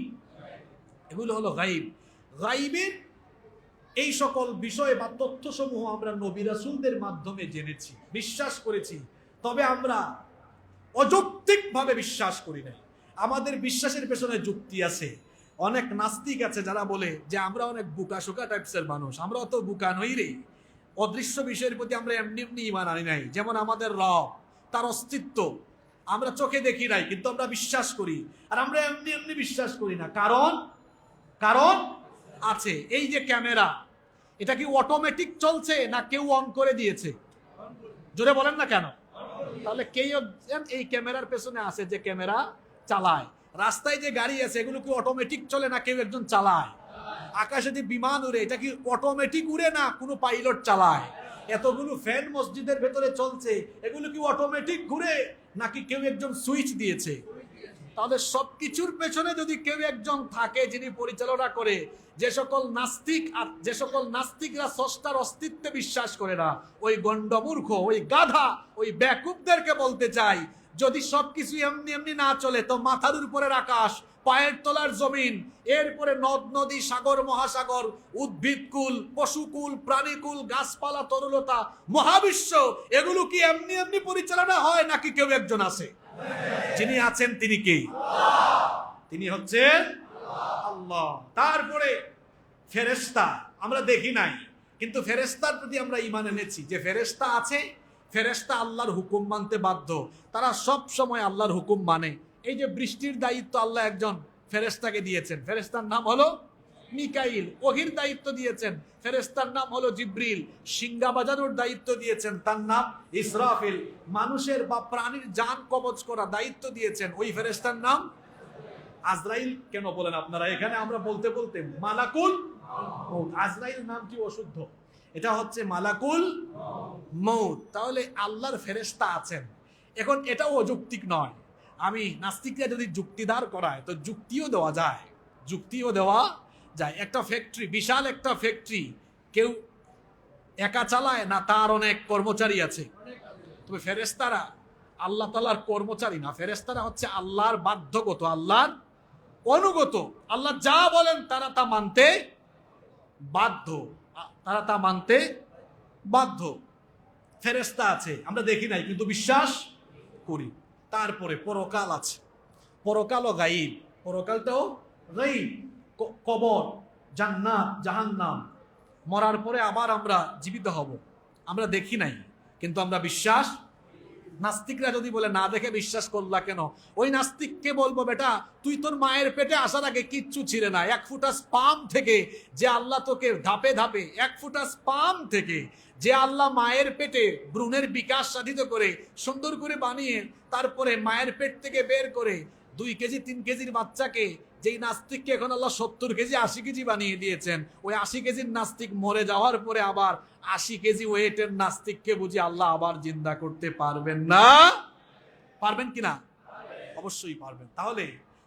এগুলো হলো গায়ব। গায়বের এই সকল বিষয় বা তথ্যসমূহ আমরা নবী রাসূলদের মাধ্যমে জেনেছি, বিশ্বাস করেছি, তবে আমরা অযৌক্তিকভাবে বিশ্বাস করি না। আমাদের বিশ্বাসের পেছনে যুক্তি আছে। অনেক নাস্তিক আছে যারা বলে যে আমরা অনেক বুকাশোকা টাইপসের মানুষ, আমরা অত বুকা নই রে, অদৃশ্য বিষয়ের প্রতি আমরা এমনি এমনি ঈমান আনি নাই। যেমন আমাদের রব, তার অস্তিত্ব আমরা চোখে দেখি নাই, কিন্তু আমরা বিশ্বাস করি। আর আমরা এমনি এমনি বিশ্বাস করি না, কারণ আছে। এই যে ক্যামেরা, এটা কি অটোমেটিক চলছে না কেউ অন করে দিয়েছে? জোরে বলেন না কেন? তাহলে কেউ এই ক্যামেরার পেছনে আছে যে ক্যামেরা চালায়। রাস্তায় যে গাড়ি আছে এগুলো কি অটোমেটিক চলে না কেউ একজন চালায়? আকাশে যে বিমান উড়ে এটা কি অটোমেটিক উড়ে না কোনো পাইলট চালায়? এতগুলো ফ্যান মসজিদের ভেতরে চলছে, এগুলো কি অটোমেটিক ঘুরে নাকি কেউ একজন সুইচ দিয়েছে? তাহলে সবকিছুর পেছনে যদি কেউ একজন থাকে যিনি পরিচালনা করে, যে সকল নাস্তিকরা স্রষ্টার অস্তিত্বে বিশ্বাস করে না, ওই গন্ডমূর্খ, ওই গাধা, ওই বেকুবদেরকে বলতে চাই, যদি সবকিছু এমনি এমনি না চলে তো মাথার উপরের আকাশ, পায়ের তলার জমিন, এরপরে নদ নদী, সাগর মহাসাগর, উদ্ভিদকুল, পশুকুল, প্রাণীকুল, গাছপালা, তরুলতা, মহাবিশ্ব, এগুলো কি এমনি এমনি পরিচালনা হয় নাকি কেউ একজন আছে? যিনি আছেন তিনি কে? তিনি হচ্ছেন আল্লাহ। তারপরে ফেরেশতা আমরা দেখি নাই, কিন্তু ফেরেশতার প্রতি আমরা ঈমান এনেছি যে ফেরেশতা আছে, ফেরেশতা আল্লাহর হুকুম মানতে বাধ্য, তারা সব সময় আল্লাহর হুকুম মানে। এই যে বৃষ্টির দায়িত্ব আল্লাহ একজন ফেরেশতাকে দিয়েছেন, ফেরেশতার নাম হলো মিকাইল। ওহির দায়িত্ব দিয়েছেন, ফেরেশতার নাম হলো জিব্রিল। সিংহা বাজানোর দায়িত্ব দিয়েছেন, তার নাম ইসরাফিল। মানুষের বা প্রাণীর জান কবজ করা দায়িত্ব দিয়েছেন, ওই ফেরেশতার নাম আজরাইল। কেন বলেন আপনারা? এখানে আমরা বলতে বলতে মালাকুল মউত, আজরাইল নামটি অশুদ্ধ, এটা হচ্ছে মালাকুল মউত। তাহলে আল্লাহর ফেরেশতা আছেন। এখন এটাও অযৌক্তিক নয়। আমি নাস্তিকরা যদি যুক্তিদার করায় তো যুক্তিও দেওয়া যায়। একটা ফ্যাক্টরি, বিশাল একটা ফ্যাক্টরি, কেউ একা চালায় না, তার অনেক কর্মচারী আছে। তবে ফেরেশতারা আল্লাহ তাআলার কর্মচারী না, ফেরেশতারা হচ্ছে আল্লাহর বাধ্যগত, আল্লাহর অনুগত। আল্লাহ যা বলেন তারা তা মানতে বাধ্য। ফেরেশতা আছে, আমরা দেখি নাই কিন্তু বিশ্বাস করি। তারপরে পরকাল আছে, পরকালও গায়ব, পরকালটাও গায়ব। কবর, জান্নাত, জাহান্নাম, মরার পরে আবার আমরা জীবিত হব, আমরা দেখি নাই কিন্তু আমরা বিশ্বাস। নাস্তিকরা যদি বলে না দেখে বিশ্বাস করলা কেন, ওই নাস্তিককে বলবো, বেটা তুই তোর মায়ের পেটে আসার আগে কিচ্ছু ছিলে না। এক ফুটা স্পাম থেকে যে আল্লাহ তোকে ধাপে ধাপে, এক ফুটা স্পাম থেকে যে আল্লাহ মায়ের পেটে ভ্রূণের বিকাশ সাধিত করে সুন্দর করে বানিয়ে তারপরে মায়ের পেট থেকে বের করে 2 কেজি 3 কেজির বাচ্চাকে, যেই নাস্তিককে এখন আল্লাহ 70 কেজি 80 কেজি বানিয়ে দিয়েছেন, ওই 80 কেজির নাস্তিক মরে যাওয়ার পরে আবার 80 কেজি ওয়েটের নাস্তিককে বুঝি আল্লাহ আবার জিন্দা করতে পারবেন না? পারবেন কিনা? অবশ্যই পারবেন। তাহলে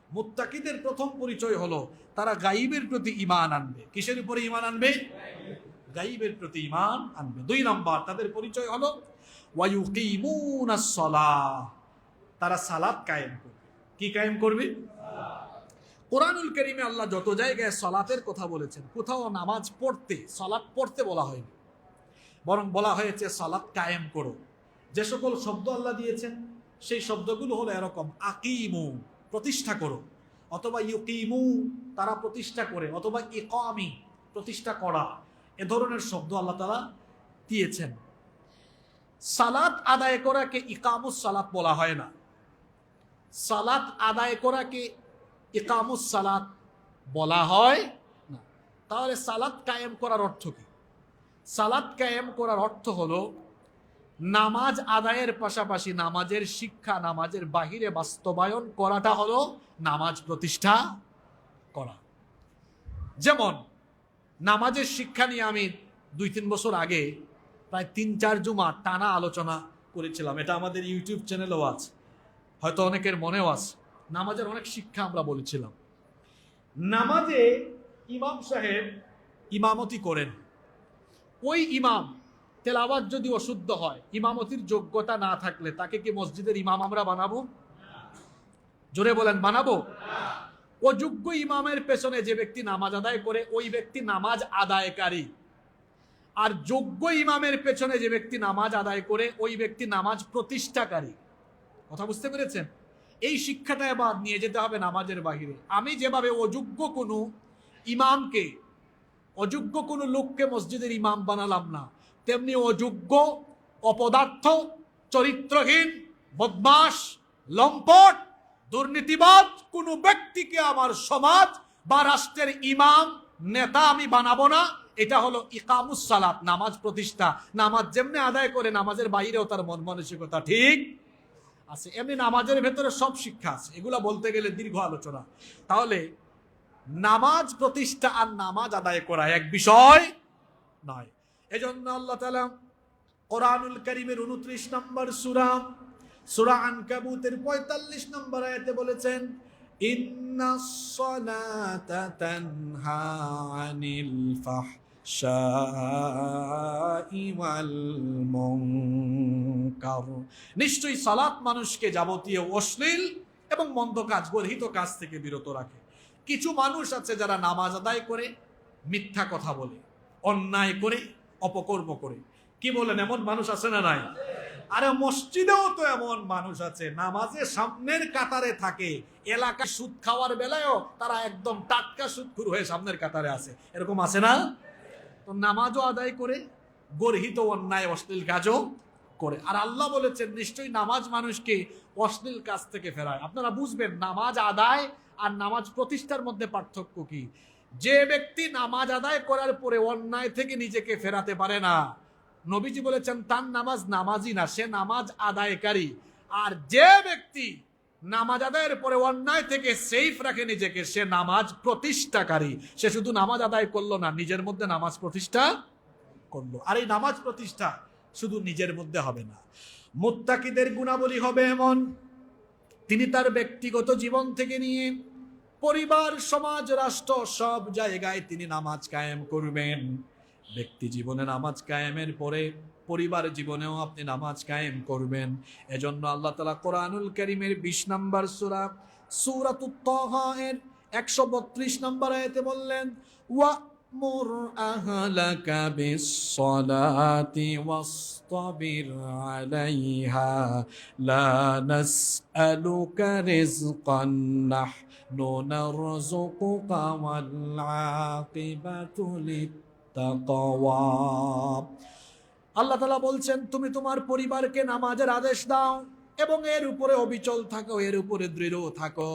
মুত্তাকিদের প্রথম পরিচয় হলো তারা গায়বের প্রতি ঈমান আনবে। কিসের উপরে ঈমান আনবে? গায়বের প্রতি ঈমান আনবে। 2 নম্বর তাদের পরিচয় হলো ওয়ায়ুকিমুনাস সালাহ, তারা সালাত কায়েম করবে। কি কায়েম করবে? কোরআনুল কারীমে আল্লাহ যত জায়গায় সালাতের কথা বলেছেন, কোথাও নামাজ পড়তে, সালাত পড়তে বলা হয়নি, বরং বলা হয়েছে সালাত কায়েম করো। যে সকল শব্দ আল্লাহ দিয়েছেন সেই শব্দগুলো হলো এরকম: আকিমু, প্রতিষ্ঠা করো, অথবা ইউকিমু, তারা প্রতিষ্ঠা করে, অথবা ইকামি, প্রতিষ্ঠা করা। এ ধরনের শব্দ আল্লাহ তাআলা দিয়েছেন। সালাত আদায় করাকে ইকামুস সালাত বলা হয় না। সালাত আদায় করাকে ইকামুস সালাত বলা হয় না। তাহলে সালাত কায়েম করার অর্থ কি? সালাত কায়েম করার অর্থ হলো নামাজ আদায়ের পাশাপাশি নামাজের শিক্ষা, নামাজের বাহিরে বাস্তবায়ন করাটা হলো নামাজ প্রতিষ্ঠা করা। যেমন নামাজের শিক্ষা নিয়ে আমি 2-3 বছর আগে প্রায় 3-4 জুমা টানা আলোচনা করেছিলাম। এটা আমাদের ইউটিউব চ্যানেলেও আছে, হয়তো অনেকের মনেও আছে। নামাজের অনেক শিক্ষা আমরা বলেছিলাম। নামাজে ইমাম সাহেব ইমামতি করেন। ওই ইমাম তেলাওয়াত যদি অশুদ্ধ হয়, ইমামতির যোগ্যতা না থাকলে তাকে কি মসজিদের ইমাম আমরা বানাবো? জোরে বলেন, বানাবো? অযোগ্য ইমামের পেছনে যে ব্যক্তি নামাজ আদায় করে ওই ব্যক্তি নামাজ আদায়কারী, আর যোগ্য ইমামের পেছনে যে ব্যক্তি নামাজ আদায় করে ওই ব্যক্তি নামাজ প্রতিষ্ঠাকারী। কথা বুঝতে পেরেছেন? এই শিক্ষাটা এবার নিয়ে যেতে হবে নামাজের বাহিরে। আমি যেভাবে অযোগ্য কোনো ইমামকে, অযোগ্য কোনো লোককে মসজিদের ইমাম বানালাম না, তেমনি অযোগ্য, অপদার্থ, চরিত্রহীন, বদমাশ, লম্পট, দুর্নীতিবাদ কোনো ব্যক্তিকে আমার সমাজ বা রাষ্ট্রের ইমাম, নেতা আমি বানাবো না। এটা হলো ইকামুস সালাত, নামাজ প্রতিষ্ঠা। নামাজ যেমনি আদায় করে নামাজের বাইরেও তার মন মানসিকতা ঠিক আছে। এমনি নামাজের ভেতরে সব শিক্ষা আছে, এগুলা বলতে গেলে দীর্ঘ আলোচনা। তাহলে নামাজ প্রতিষ্ঠা আর নামাজ আদায় করা এক বিষয় নয়। এজন্য আল্লাহ তাআলা কোরআনুল কারীমের 29 নম্বর সূরা আনকাবুতের 45 নম্বর আয়াতে বলেছেন, ইন্নাস সালাতা তানহা আনিল ফাহশাই ওয়াল মুনকার। নিশ্চয়ই সালাত মানুষকে যাবতীয় অশ্লীল এবং মন্দ কাজ, গর্হিত কাজ থেকে বিরত রাখে। কিছু মানুষ আছে যারা নামাজ আদায় করে মিথ্যা কথা বলে, অন্যায় করে, অপকর্ম করে। কি বলেন, এমন মানুষ আছে না নাই? আরে মসজিদেও তো এমন মানুষ আছে, নামাজে সামনের কাতারে থাকে, এলাকা সুদ খাওয়ার বেলায়ও তারা একদম টাটকা সুদখোর হয়ে সামনের কাতারে আছে। এরকম আছে না? তো নামাজও আদায় করে, গর্হিত অন্যায় অশ্লীল কাজও করে। আর আল্লাহ বলেছেন নিশ্চয়ই নামাজ মানুষকে অশ্লীল কাজ থেকে ফেরায়। আপনারা বুঝবেন নামাজ আদায় আর নামাজ প্রতিষ্ঠার মধ্যে পার্থক্য কি। যে ব্যক্তি নামাজ আদায় করার পরে অন্যায় থেকে নিজেকে ফেরাতে পারে না, নবীজি বলেছেন তার নামাজ নামাজি না, সে নামাজ আদায়কারী। আর যে ব্যক্তি নামাজ আদায়ের পরে অন্যায় থেকে সেফ রাখে নিজেকে, সে নামাজ প্রতিষ্ঠাকারী। সে শুধু নামাজ আদায় করলো না, নিজের মধ্যে নামাজ প্রতিষ্ঠা করলো। আর এই নামাজ প্রতিষ্ঠা শুধু নিজের মধ্যে হবে না, মুত্তাকিদের গুণাবলী হবে এমন, তিনি তার ব্যক্তিগত জীবন থেকে নিয়ে পরিবার, সমাজ, রাষ্ট্র সব জায়গায় তিনি নামাজ কায়েম করবেন। ব্যক্তি জীবনে নামাজ কায়েমের পরে পরিবার জীবনেও আপনি নামাজ কায়েম করবেন। এজন্য আল্লাহ তাআলা কোরআনুল কারীমের 20 নম্বর সূরাতুত তাহা এর 132 নম্বর আয়াতে বললেন, ওয়া'মুর আহলাকা বিস-সালাতি ওয়াসতাবির আলাইহা লা নাসআলুকা রিজকান নাহনু নারযুকুকা ওয়াল আকিবাতু লিত-তাকওয়া। আল্লাহ তাআলা বলছেন তুমি তোমার পরিবারকে নামাজের আদেশ দাও এবং এর উপরে অবিচল থাকো, এর উপরে দৃঢ় থাকো।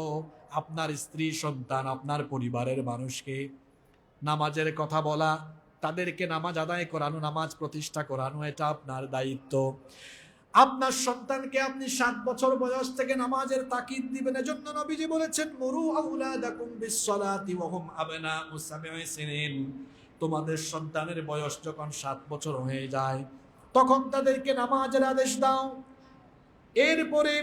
আপনার স্ত্রী, সন্তান, আপনার পরিবারের মানুষকে নামাজের কথা বলা, তাদেরকে নামাজ আদায় করানো, নামাজ প্রতিষ্ঠা করানো, এটা আপনার দায়িত্ব। আপনার সন্তানকে আপনি 7 বছর বয়স থেকে নামাজের তাকিদ দিবেন। এজন্য নবীজি বলেছেন মুরু আওলাদাকুম বিস-সালাতি ওয়া হুম আবনাউ 7 সিনিন। তোমাদের সন্তানের বয়স যখন 7 বছর হয়ে যায় তখন তাদেরকে নামাজের আদেশ দাও। এরপরে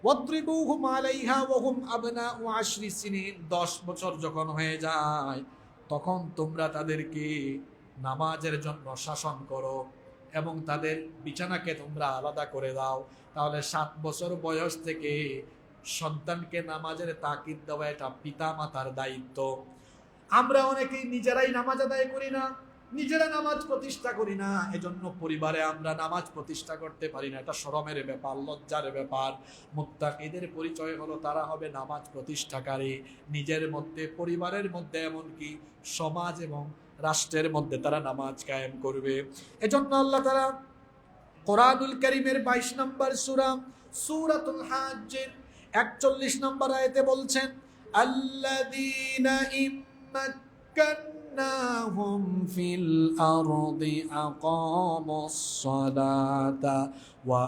ওয়াদ্রিবুহুম আলাইহা ওয়া হুম আবনাউ 10 সিনিন। 10 বছর যখন হয়ে যায় তখন তোমরা তাদেরকে নামাজের জন্য শাসন করো এবং তাদের বিছানাকে তোমরা আলাদা করে দাও। তাহলে 7 বছর বয়স থেকে সন্তানকে নামাজের তাকিদ দেওয়া এটা পিতা মাতার দায়িত্ব। আমরা অনেকেই নিজেরাই নামাজ আদায় করি না, নিজেরা নামাজ প্রতিষ্ঠা করি না, এজন্য পরিবারে আমরা নামাজ প্রতিষ্ঠা করতে পারি না। এটা শরমের ব্যাপার, লজ্জার ব্যাপার। মুত্তাকিদের পরিচয় হলো তারা হবে নামাজ প্রতিষ্ঠাকারী, নিজের মধ্যে, পরিবারের মধ্যে, এমনকি সমাজ এবং রাষ্ট্রের মধ্যে তারা নামাজ কায়েম করবে। এজন্য আল্লাহ তাআলা কোরআনুল কারীমের 22 নম্বর সূরা সূরাতুল হাজ্জের 41 নম্বর আয়াতে বলছেন, আল্লাযীনা ইম্মাক্কান্নাহুম ফিল আরদি আকামুস সালাতা ওয়া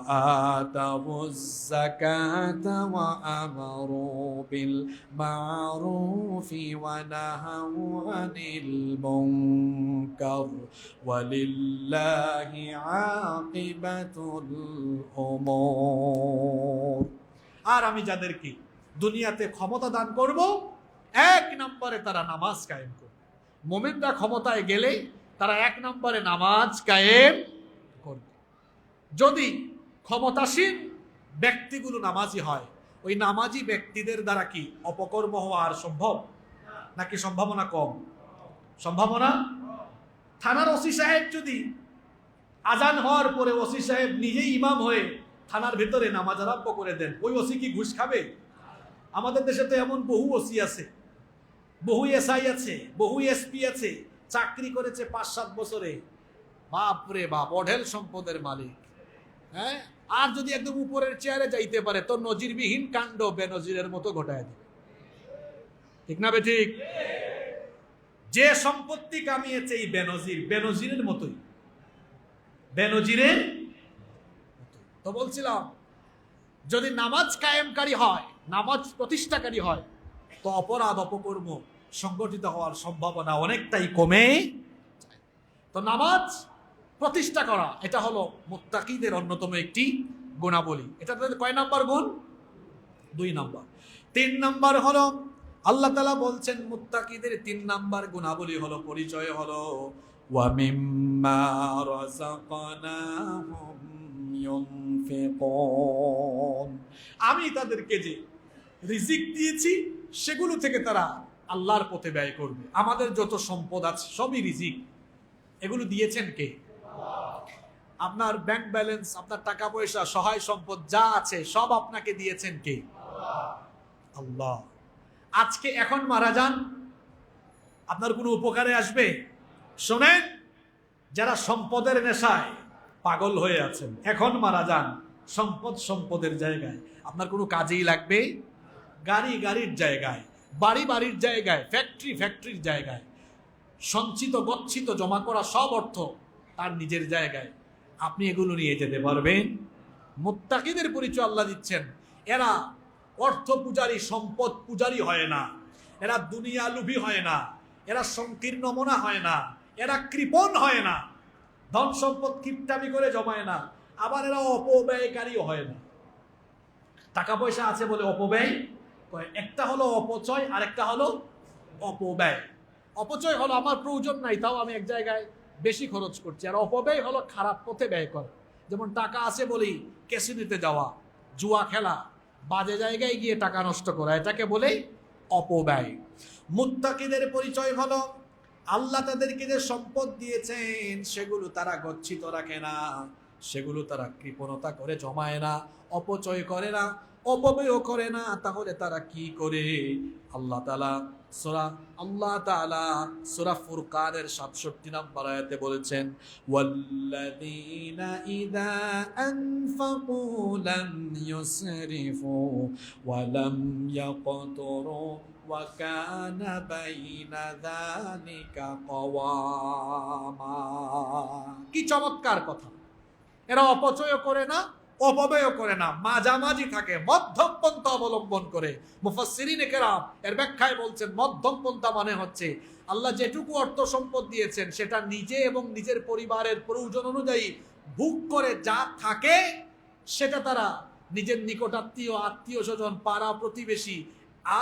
আতাউজ যাকাতা ওয়া আমারু বিল মা'রুফি ওয়া নাহাউ আনিল মুনকার ওয়ালিল্লাহি আকিবাতুল উমুর। আর আমি যাদেরকে দুনিয়াতে ক্ষমতা দান করব, 1 নম্বরে তারা নামাজ কায়েম করবে। মুমিনরা ক্ষমতায় গেলে তারা 1 নম্বরে নামাজ কায়েম করবে। যদি ক্ষমতাসীন ব্যক্তিগুলো নামাজি হয়, ওই নামাজি ব্যক্তিদের দ্বারা কি অপকর্ম হওয়া আর সম্ভব নাকি সম্ভাবনা কম? সম্ভাবনা। থানার ওসি সাহেব যদি আজান হওয়ার পরে ওসি সাহেব নিজেই ইমাম হয়ে থানার ভেতরে নামাজ আরম্ভ করে দেন, ওই ওসি কি ঘুষ খাবে? আমাদের দেশে তো এমন বহু ওসি আছে, বহু এসআই আছে, বহু এসপি আছে, চাকরি করেছে 5-7 বছরে, বাপ রে বাপ, অঢেল সম্পদের মালিক। হ্যাঁ, আর যদি একদম উপরের চেয়ারে যাইতে পারে তো নজিরবিহীন কাণ্ড বেনজিরের মতো ঘটায় দেবে। ঠিক না বেঠিক? যে সম্পত্তি কামিয়েছে এই বেনজিরের মতোই, বেনজিরের। তো বলছিলাম, যদি নামাজ কায়েমকারী হয়, নামাজ প্রতিষ্ঠাকারী হয়, তো অপরাধ অপকর্ম সংগঠিত হওয়ার সম্ভাবনা অনেকটাই কমে যায়। তো নামাজ প্রতিষ্ঠা করা এটা হলো মুত্তাকিদের অন্যতম একটি গুণাবলী। এটা তাদের কয় নাম্বার গুণ? 2 নাম্বার। 3 নাম্বার হলো আল্লাহ তাআলা বলছেন মুত্তাকিদের 3 নাম্বার গুণাবলী হলো, পরিচয় হলো ওয়া মিম্মা রাযাকনাহুম ইউনফিকুন। আমি তাদেরকে যে রিজিক দিয়েছি সেগুলো থেকে তারা আল্লাহর পথে ব্যয় করবে। আমাদের যত সম্পদ আছে সবই রিজিক। এগুলো দিয়েছেন কে? আপনার ব্যাংক ব্যালেন্স, আপনার টাকা পয়সা, সহায় সম্পদ যা আছে সব আপনাকে দিয়েছেন কে? আল্লাহ। আজকে এখন মারা যান, আপনার কোনো উপকারে আসবে? শোনেন, যারা সম্পদের নেশায় পাগল হয়ে আছেন, এখন মারা যান, সম্পদের জায়গায় আপনার কোনো কাজেই লাগবে? গাড়ির জায়গায়, বাড়ির জায়গায়, ফ্যাক্টরির জায়গায়, সঞ্চিত গচ্ছিত জমা করা সব অর্থ তার নিজের জায়গায়, আপনি এগুলো নিয়ে যেতে পারবেন? মুত্তাকিদের পরিচয় আল্লাহ দিচ্ছেন, এরা অর্থ পূজারী, সম্পদ পূজারী হয় না, এরা দুনিয়া লোভী হয় না, এরা সংকীর্ণ মনা হয় না, এরা কৃপণ হয় না, ধন সম্পদ কিপটামি করে জমায় না, আবার এরা অপব্যয়কারীও হয় না। টাকা পয়সা আছে বলে অপব্যয় করে। একটা হলো অপচয় আর একটা হলো অপব্যয়। অপচয় হলো আমার প্রয়োজন নাই তাও আমি এক জায়গায় বেশি খরচ করছি, আর অপব্যয় হলো খারাপ পথে ব্যয় করা। যেমন টাকা আছে বলেই ক্যাসিনোতে যাওয়া, জুয়া খেলা, বাজে জায়গায় গিয়ে টাকা নষ্ট করা, এটাকে বলেই অপব্যয়। মুত্তাকিদের পরিচয় হলো আল্লাহ তাদেরকে যে সম্পদ দিয়েছেন সেগুলো তারা গচ্ছিত রাখে না, সেগুলো তারা কৃপণতা করে জমায় না, অপচয় করে না, অপব্যয় করে না। তাহলে তারা কি করে? আল্লাহ তাআলা সূরা ফুরকানের 67 নম্বর আয়াতে বলেছেন, ওয়াল্লাযীনা ইযা আনফাকু লাম ইউসরিফু ওয়া লাম ইয়াকতুরু ওয়া কানা বাইনা যালিকা কাওয়ামা। কি চমৎকার কথা! এরা অপচয় করে না, অপব্যয় করে না, মাঝামাঝি থাকে, মধ্যম পন্থা অবলম্বন করে। মুফাসসিরিনে কেরাম এর ব্যাখ্যায় বলছেন, মধ্যম পন্থা মানে হচ্ছে আল্লাহ যেটুকু অর্থ সম্পদ দিয়েছেন সেটা নিজে এবং নিজের পরিবারের প্রয়োজন অনুযায়ী ভোগ করে যা থাকে সেটা তারা নিজের নিকটাত্মীয়, আত্মীয় স্বজন, পাড়া প্রতিবেশী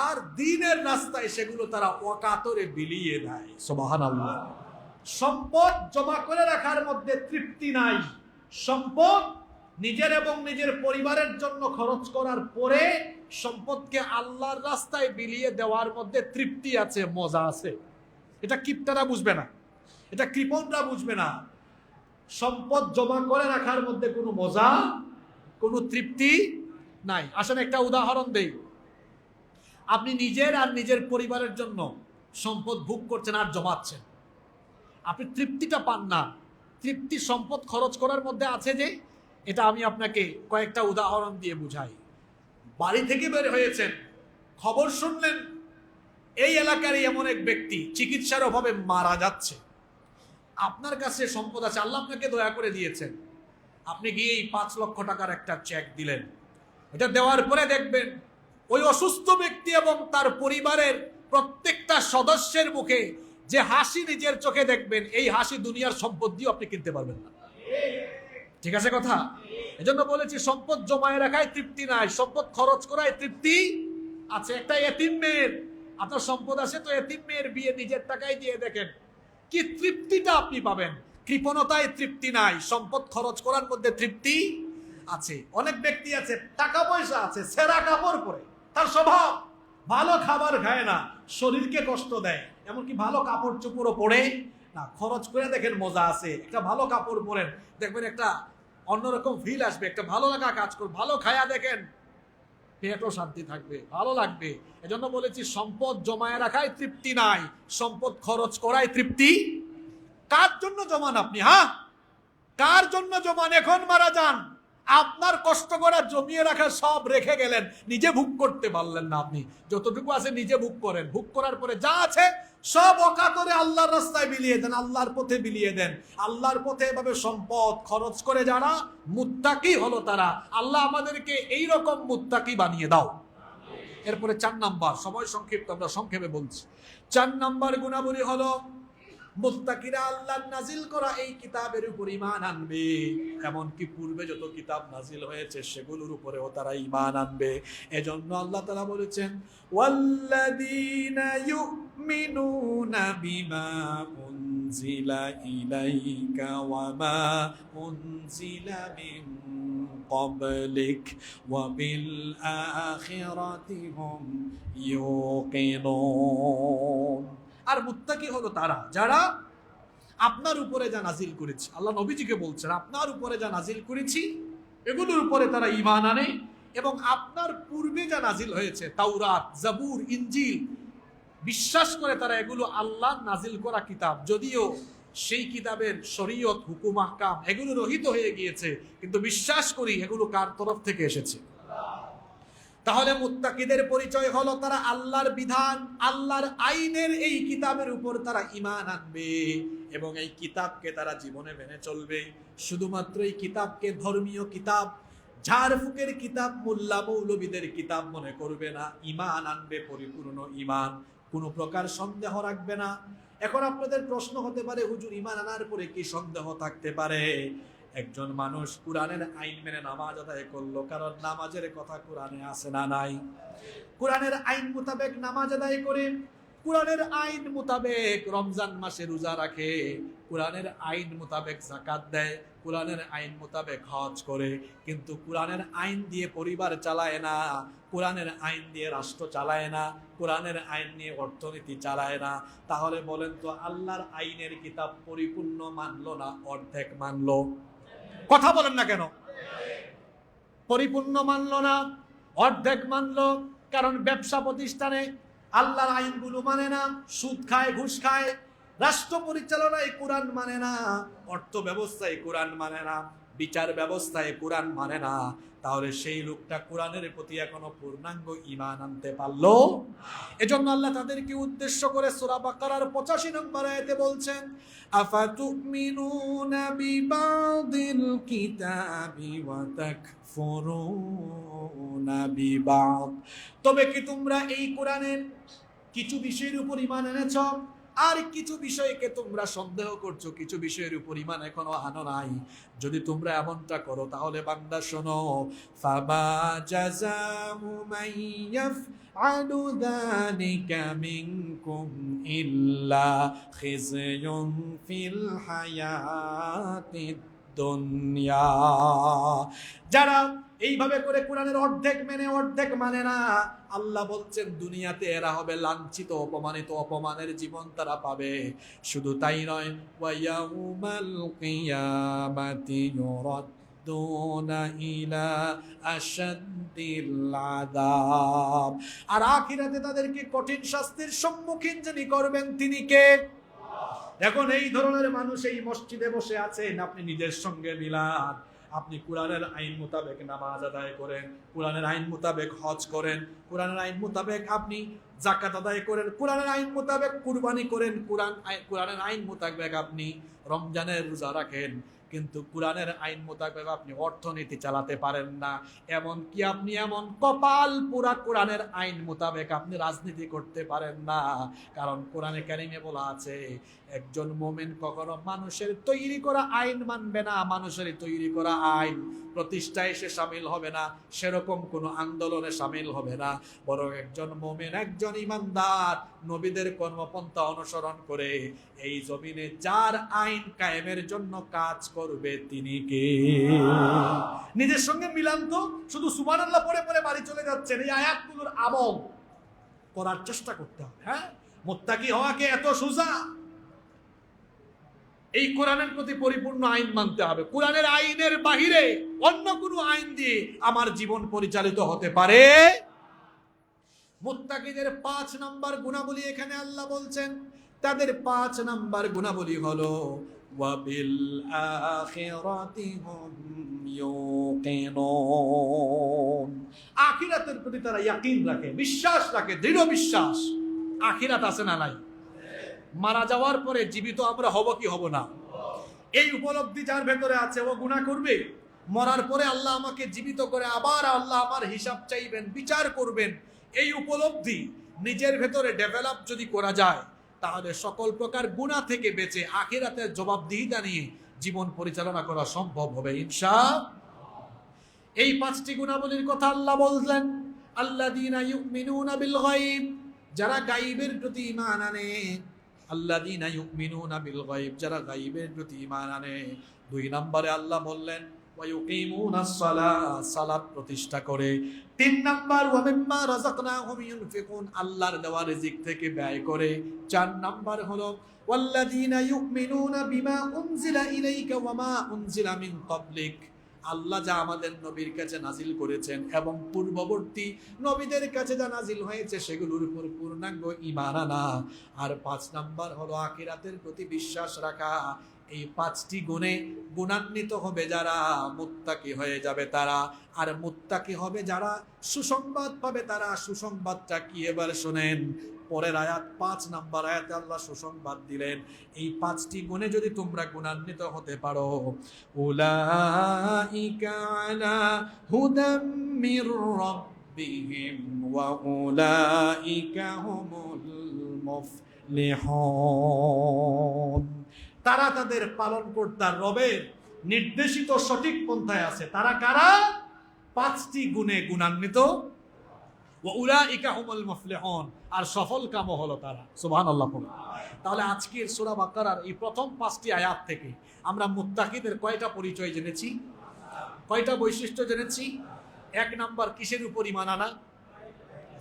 আর দ্বীনের রাস্তায় সেগুলো তারা ওয়াকাতরে বিলিয়ে দেয়। সুবহানাল্লাহ। সম্পদ জমা করে রাখার মধ্যে তৃপ্তি নাই, সম্পদ নিজের এবং নিজের পরিবারের জন্য খরচ করার পরে সম্পদকে আল্লাহর রাস্তায় বিলিয়ে দেওয়ার মধ্যে তৃপ্তি আছে, মজা আছে। এটা কিপ্টারা বুঝবে না, এটা কৃপণরা বুঝবে না। সম্পদ জমা করে রাখার মধ্যে কোনো মজা, কোনো তৃপ্তি নাই। আসলে একটা উদাহরণ দেই। আপনি নিজের আর নিজের পরিবারের জন্য সম্পদ ভোগ করছেন আর জমাচ্ছেন, আপনি তৃপ্তিটা পান না। তৃপ্তি সম্পদ খরচ করার মধ্যে আছে যে, এটা আমি আপনাকে কয়েকটা উদাহরণ দিয়ে বুঝাই। বাড়ি থেকে বের হয়েছেন, খবর শুনলেন এই এলাকারই এমন এক ব্যক্তি চিকিৎসার অভাবে মারা যাচ্ছে। আপনার কাছে সম্পদ আছে, আল্লাহ আপনাকে দয়া করে দিয়েছেন, আপনি গিয়ে এই 5 লক্ষ টাকার একটা চেক দিলেন। এটা দেওয়ার পরে দেখবেন ওই অসুস্থ ব্যক্তি এবং তার পরিবারের প্রত্যেকটা সদস্যের মুখে যে হাসি নিজের চোখে দেখবেন, এই হাসি দুনিয়ার সম্পদ দিয়ে আপনি কিনতে পারবেন না। ঠিক আছে কথা? এজন্য বলেছি সম্পদ জমায় রাখায় তৃপ্তি নাই, সম্পদ খরচ করায় তৃপ্তি আছে। একটা এতিম মেয়ের, আপনার সম্পদ আছে তো এতিম মেয়ের বিয়ে নিজের টাকায় দিয়ে দেখেন, কি তৃপ্তিটা আপনি পাবেন। কৃপণতায় তৃপ্তি নাই, সম্পদ খরচ করার মধ্যে তৃপ্তি আছে। অনেক ব্যক্তি আছে, টাকা পয়সা আছে, ছেঁড়া কাপড় পরে, তার স্বভাব ভালো খাবার খায় না, শরীরকে কষ্ট দেয়, এমনকি ভালো কাপড় চোপড়ও পরে না। খরচ করে দেখেন মজা আছে। একটা ভালো কাপড় পরেন, দেখবেন একটা অন্যরকম ফিল আসবে, একটা ভালো লাগা কাজ করবে। ভালো খায়া দেখেন, পেটও শান্তি থাকবে, ভালো লাগবে। এজন্য বলেছি সম্পদ জমায় রাখায় তৃপ্তি নাই, সম্পদ খরচ করায় তৃপ্তি। কার জন্য জমান আপনি? হ্যাঁ, কার জন্য জমান? এখন মারা যান, আপনার কষ্ট করা জমিয়ে রাখা সব রেখে গেলেন, নিজে ভোগ করতে পারলেন না। আপনি যতটুকু আছে নিজে ভোগ করেন, ভোগ করার পরে যা আছে সব অকাতরে আল্লাহর রাস্তায় বিলিয়ে দেন, আল্লাহর পথে বিলিয়ে দেন। আল্লাহর পথে এভাবে সম্পদ খরচ করে যারা মুত্তাকি হলো তারা, আল্লাহ আমাদেরকে এইরকম মুত্তাকি বানিয়ে দাও। এরপরে 4 নাম্বার, সময় সংক্ষিপ্ত, আমরা সংক্ষেপে বলছি। 4 নাম্বার গুণাবলী হলো মুত্তাকিরা আল্লাহর নাজিল করা এই কিতাবের উপর ঈমান আনবে। এমনকি পূর্বে যত কিতাব নাজিল হয়েছে সেগুলোর উপরেও তারা ঈমান আনবে। এজন্য আল্লাহ তাআলা বলেছেন, ওয়াল্লাযীনা ইউমিনুনা বিমা উনজিলা ইলাইকা ওয়া মা উনজিলা মিন ক্বাবলিক ওয়া বিল আখিরাতি হুম ইউকিনুন। আর মুত্তাকি হলো তারা যারা আপনার উপরে যা নাজিল করেছি, আল্লাহ নবীজিকে বলছেন, আপনার উপরে যা নাজিল করেছি এগুলোর উপরে তারা ঈমান আনে, এবং আপনার পূর্বে যা নাজিল হয়েছে তাওরাত, জাবুর, ইনজিল, বিশ্বাস করে তারা এগুলো আল্লাহ নাজিল করা কিতাব, যদিও সেই কিতাবের শরীয়ত, হুকুম, আহকাম এগুলো রহিত হয়ে গিয়েছে, কিন্তু বিশ্বাস করি এগুলো কার তরফ থেকে এসেছে। তাহলে মুত্তাকিদের পরিচয় হলো তারা আল্লাহর বিধান, আল্লাহর আইনের এই কিতাবের উপর তারা ঈমান আনবে এবং এই কিতাবকে তারা জীবনে মেনে চলবে। শুধুমাত্র এই কিতাবকে ধর্মীয় কিতাব, ঝাড়ফুকের কিতাব, মোল্লা মৌলবীদের কিতাব মনে করবে না, ঈমান আনবে পরিপূর্ণ ঈমান, কোনো প্রকার সন্দেহ রাখবে না। এখন আপনাদের প্রশ্ন হতে পারে, হুজুর ঈমান আনার পরে কি সন্দেহ থাকতে পারে? একজন মানুষ কোরআনের আইন মেনে নামাজ আদায় করলো, কারণ নামাজের কথা কোরআনে আছে না নাই? কোরআনের আইন মোতাবেক নামাজ আদায় করে, কোরআনের আইন মোতাবেক রমজান মাসে রোজা রাখে, কোরআনের আইন মোতাবেক যাকাত দেয়, কোরআনের আইন মোতাবেক হজ করে, কিন্তু কোরআনের আইন দিয়ে পরিবার চালায় না, কোরআনের আইন দিয়ে রাষ্ট্র চালায় না, কোরআনের আইন নিয়ে অর্থনীতি চালায় না। তাহলে বলেন তো, আল্লাহর আইনের কিতাব পরিপূর্ণ মানলো না অর্ধেক মানলো? কথা বলেন না কেন? পরিপূর্ণ মানলো না, অর্ধেক মানলো। কারণ ব্যবসা প্রতিষ্ঠানে আল্লাহর আইনগুলো মানে না, সুদ খায়, ঘুষ খায়, রাষ্ট্র পরিচালনায় কোরআন মানে না, অর্থ ব্যবস্থায় কোরআন মানে না, বিচার ব্যবস্থায় কোরআন মানে না। তাহলে সেই লোকটা কোরআনের প্রতি এখনো পূর্ণাঙ্গ ঈমান আনতে পারলো? এজন্য আল্লাহ তাদেরকে উদ্দেশ্য করে সূরা বাকারার 85 নম্বর আয়াতে বলছেন, আফাতুমিনুনা বিবাদিল কিতাবি ওয়া তাকফুরুনা বিবাদ। তবে কি তোমরা এই কোরআনের কিছু বিষয়ের উপর ঈমান এনেছো, আর কিছু বিষয়কে তোমরা সন্দেহ করছো, কিছু বিষয়ের উপর ঈমান এখনো আনো নাই? যদি তোমরা এমনটা করো তাহলে বান্দা শোনো, ফামা জাযাউ মান ইয়াফআলু যালিকা মিনকুম ইল্লা খিzyun ফিল হায়াতিদ দুনিয়া। যারা এইভাবে করে কোরআনের অর্ধেক মেনে অর্ধেক মানে না, আল্লাহ বলছেন দুনিয়াতে এরা হবে লাঞ্ছিত, অপমানিত, অপমানের জীবন তারা পাবে। শুধু তাই নয়, ওয়া ইয়াউমাল কিয়ামাতি ইউরাদ্দুনা ইলা আশাদ্দিল আযাব। আর আখিরাতে তাদেরকে কঠিন শাস্তির সম্মুখীন যিনি করবেন তিনি কে? এখন এই ধরনের মানুষ এই মসজিদে বসে আছেন, আপনি নিজের সঙ্গে মিলান। আপনি কোরআনের আইন মোতাবেক নামাজ আদায় করেন, কোরআনের আইন মোতাবেক হজ করেন, কোরআনের আইন মোতাবেক আপনি যাকাত আদায় করেন, কোরআনের আইন মোতাবেক কুরবানি করেন, কোরআনের আইন মোতাবেক আপনি রমজানের রোজা রাখেন, কিন্তু কোরআনের আইন মোতাবেক আপনি অর্থনীতি চালাতে পারেন না। এমন কি আপনি এমন কপাল পুরা কোরআনের আইন মোতাবেক আপনি রাজনীতি করতে পারেন না। কারণ কোরআনে কারিমে বলা আছে, একজন মুমিন কখনো মানুষের তৈরি করা আইন মানবে না, মানুষের তৈরি করা আইন প্রতিষ্ঠায় সে শামিল হবে না, সেরকম কোনো আন্দোলনে শামিল হবে না। বরং একজন মুমিন, একজন ইমানদার নবীদের কর্মপন্থা অনুসরণ করে এই জমিনে যার আইন কায়েমের জন্য কাজ করবে তিনি কে? নিজের সঙ্গে মিলান তো। শুধু সুবহানাল্লাহ পড়ে পড়ে বাড়ি চলে যাচ্ছেন, এই আয়াতগুলোর আমল করার চেষ্টা করতে হবে। হ্যাঁ, মুত্তাকি হওয়াকে এত সোজা? এই কোরআনের প্রতি পরিপূর্ণ আইন মানতে হবে। কোরআনের আইনের বাহিরে অন্য কোনো আইন দিয়ে আমার জীবন পরিচালিত হতে পারে। মুত্তাকিদের 5 নাম্বার গুণাবলী এখানে আল্লাহ বলছেন। তাদের 5 নাম্বার গুণাবলী হলো ওয়াবিল আখিরাতি হুম ইউকিনুন। আখিরাতের প্রতি তারা ইয়াকিন রাখে, বিশ্বাস রাখে, দৃঢ় বিশ্বাস। আখিরাত আছে না নাই? মারা যাওয়ার পরে জীবিত আমরা হব কি হব না, এই উপলব্ধি যার ভেতরে আছে ও গুনাহ করবে। মরার পরে আল্লাহ আমাকে জীবিত করে আবার আল্লাহ আমার হিসাব চাইবেন, বিচার করবেন, এই উপলব্ধি নিজের ভেতরে ডেভেলপ যদি করা যায়, তাহলে সকল প্রকার গুনাহ থেকে বেঁচে আখিরাতের জবাবদিহিতা নিয়ে জীবন পরিচালনা করা সম্ভব হবে ইনশাআল্লাহ। এই 5টি গুণাবলীর কথা আল্লাহ বললেন। আল্লাযীনা ইউমিনুনা বিল গায়ব, যারা গায়বের প্রতি ঈমান আনে। আল্লাযীনা ইউমিনুনা বিল গায়ব, যারা গায়বের প্রতি ঈমান আনে। 2 নম্বরে আল্লাহ বললেন ওয়া ইউকিমুনাস সালাহ, সালাত প্রতিষ্ঠা করে। 3 নাম্বার ওয়া মিম্মা রাযাকনাহুম ইউনফিকুন, আল্লাহর দেওয়া রিজিক থেকে ব্যয় করে। 4 নাম্বার হলো ওয়াল্লাযীনা ইউমিনুনা বিমা উনজিলা ইলাইকা ওয়া মা উনজিলা মিন ক্বাবলিক, আল্লাহ যা আমাদের নবীর কাছে নাজিল করেছেন এবং পূর্ববর্তী নবীদের কাছে যা নাজিল হয়েছে সেগুলোর উপর পূর্ণাঙ্গ ঈমান আনা। আর 5 নাম্বার হলো আখিরাতের প্রতি বিশ্বাস রাখা। এই 5টি গুণে গুণান্বিত হবে যারা, মুত্তাকি হয়ে যাবে তারা। আর মুত্তাকি হবে যারা, সুসংবাদ পাবে তারা। সুসংবাদটা কি এবার শুনেন। পরের আয়াত 5 নাম্বার আয়াতে আল্লাহ সুসংবাদ দিলেন, এই 5টি গুণে যদি তোমরা গুণান্বিত হতে পারো, উলাইকা আলা হুদাম মির রাব্বিহিম ওয়া উলাইকা হুমুল মুফলিহুন, তারা তাদের পালনকর্তার রবের নির্দেশিত সঠিক পন্থায় আছে। তারা কারা? 5টি গুণে গুণান্বিত। ওয়া উলাইকা হুমুল মুফলিহুন, আর সফল কাম হলো তারা। সুবহানাল্লাহ। তাহলে আজকের সূরা বাকারার এই প্রথম 5টি আয়াত থেকে আমরা মুত্তাকিদের কয়টা পরিচয় জেনেছি, কয়টা বৈশিষ্ট্য জেনেছি? 1 নাম্বার কিসের উপর ঈমান আনা?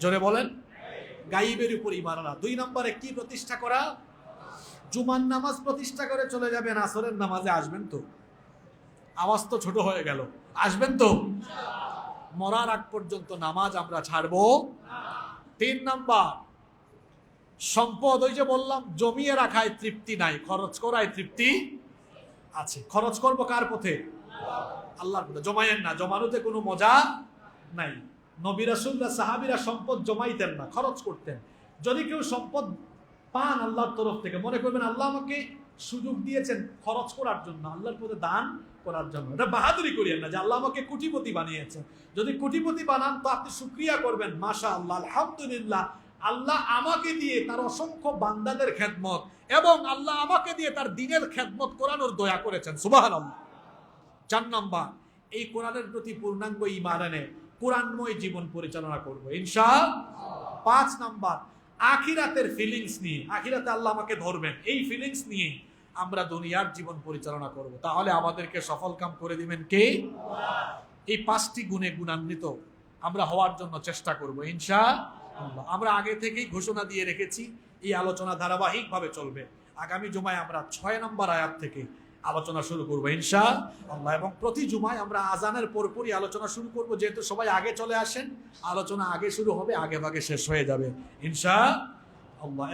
জোরে বলেন। গায়বের উপর ঈমান আনা। 2 নম্বরে কি প্রতিষ্ঠা করা? জুমার নামাজ প্রতিষ্ঠা করে চলে যাবেন, আসরের নামাজে আসবেন তো? আওয়াজ তো ছোট হয়ে গেল। আসবেন তো? মরার আগ পর্যন্ত নামাজ আমরা ছাড়বো না। 3 নাম্বার সম্পদ, ওই যে বললাম জমিয়ে রাখায় তৃপ্তি নাই, খরচ করায় তৃপ্তি আছে। খরচ করবো কার পথে? আল্লাহর পথে। জমায়েন না, জমানোতে কোনো মজা নাই। নবী রাসূলরা সাহাবীরা সম্পদ জমাইতেন না, খরচ করতেন। যদি কেউ সম্পদ পান আল্লাহর তরফ থেকে, মনে করবেন আল্লাহ আমাকে সুযোগ দিয়েছেন খরচ করার জন্য, আল্লাহর পথে দান করার জন্য। এটা বাহাদুরি করিয়েন না যে আল্লাহ আমাকে কোটিপতি বানিয়েছেন। যদি কোটিপতি বানান তো আপনি শুকরিয়া করবেন, মাশাআল্লাহ, আলহামদুলিল্লাহ, আল্লাহ আমাকে দিয়ে তার অসংখ্য বান্দাদের খেদমত এবং আল্লাহ আমাকে দিয়ে তার দ্বীনের খেদমত করানোর দয়া করেছেন। সুবহানাল্লাহ। 4 নাম্বার, এই কোরআনের প্রতি পূর্ণাঙ্গ ঈমান এনে কোরআনময় জীবন পরিচালনা করব ইনশাআল্লাহ। 5 নাম্বার, আখিরাতের ফিলিংস নিয়ে, আখিরাতে আল্লাহ আমাকে ধরবেন, এই ফিলিংস নিয়ে আমরা দুনিয়ার জীবন পরিচালনা করব। তাহলে আমাদেরকে সফল কাম করে দিবেন কে? এই 5টি গুণে গুণান্বিত আমরা হওয়ার জন্য চেষ্টা করব ইনশাআল্লাহ। আমরা আগে থেকেই ঘোষণা দিয়ে রেখেছি এই আলোচনা ধারাবাহিকভাবে চলবে। আগামী জুমায় আমরা 6 নম্বর আয়াত থেকে আলোচনা শুরু করবো ইনশাআল্লাহ, এবং প্রতি জুমায় আমরা আজানের পরপরই আলোচনা শুরু করব। যেহেতু সবাই আগে চলে আসেন, আলোচনা আগে শুরু হবে, আগে ভাগে শেষ হয়ে যাবে ইনশাআল্লাহ।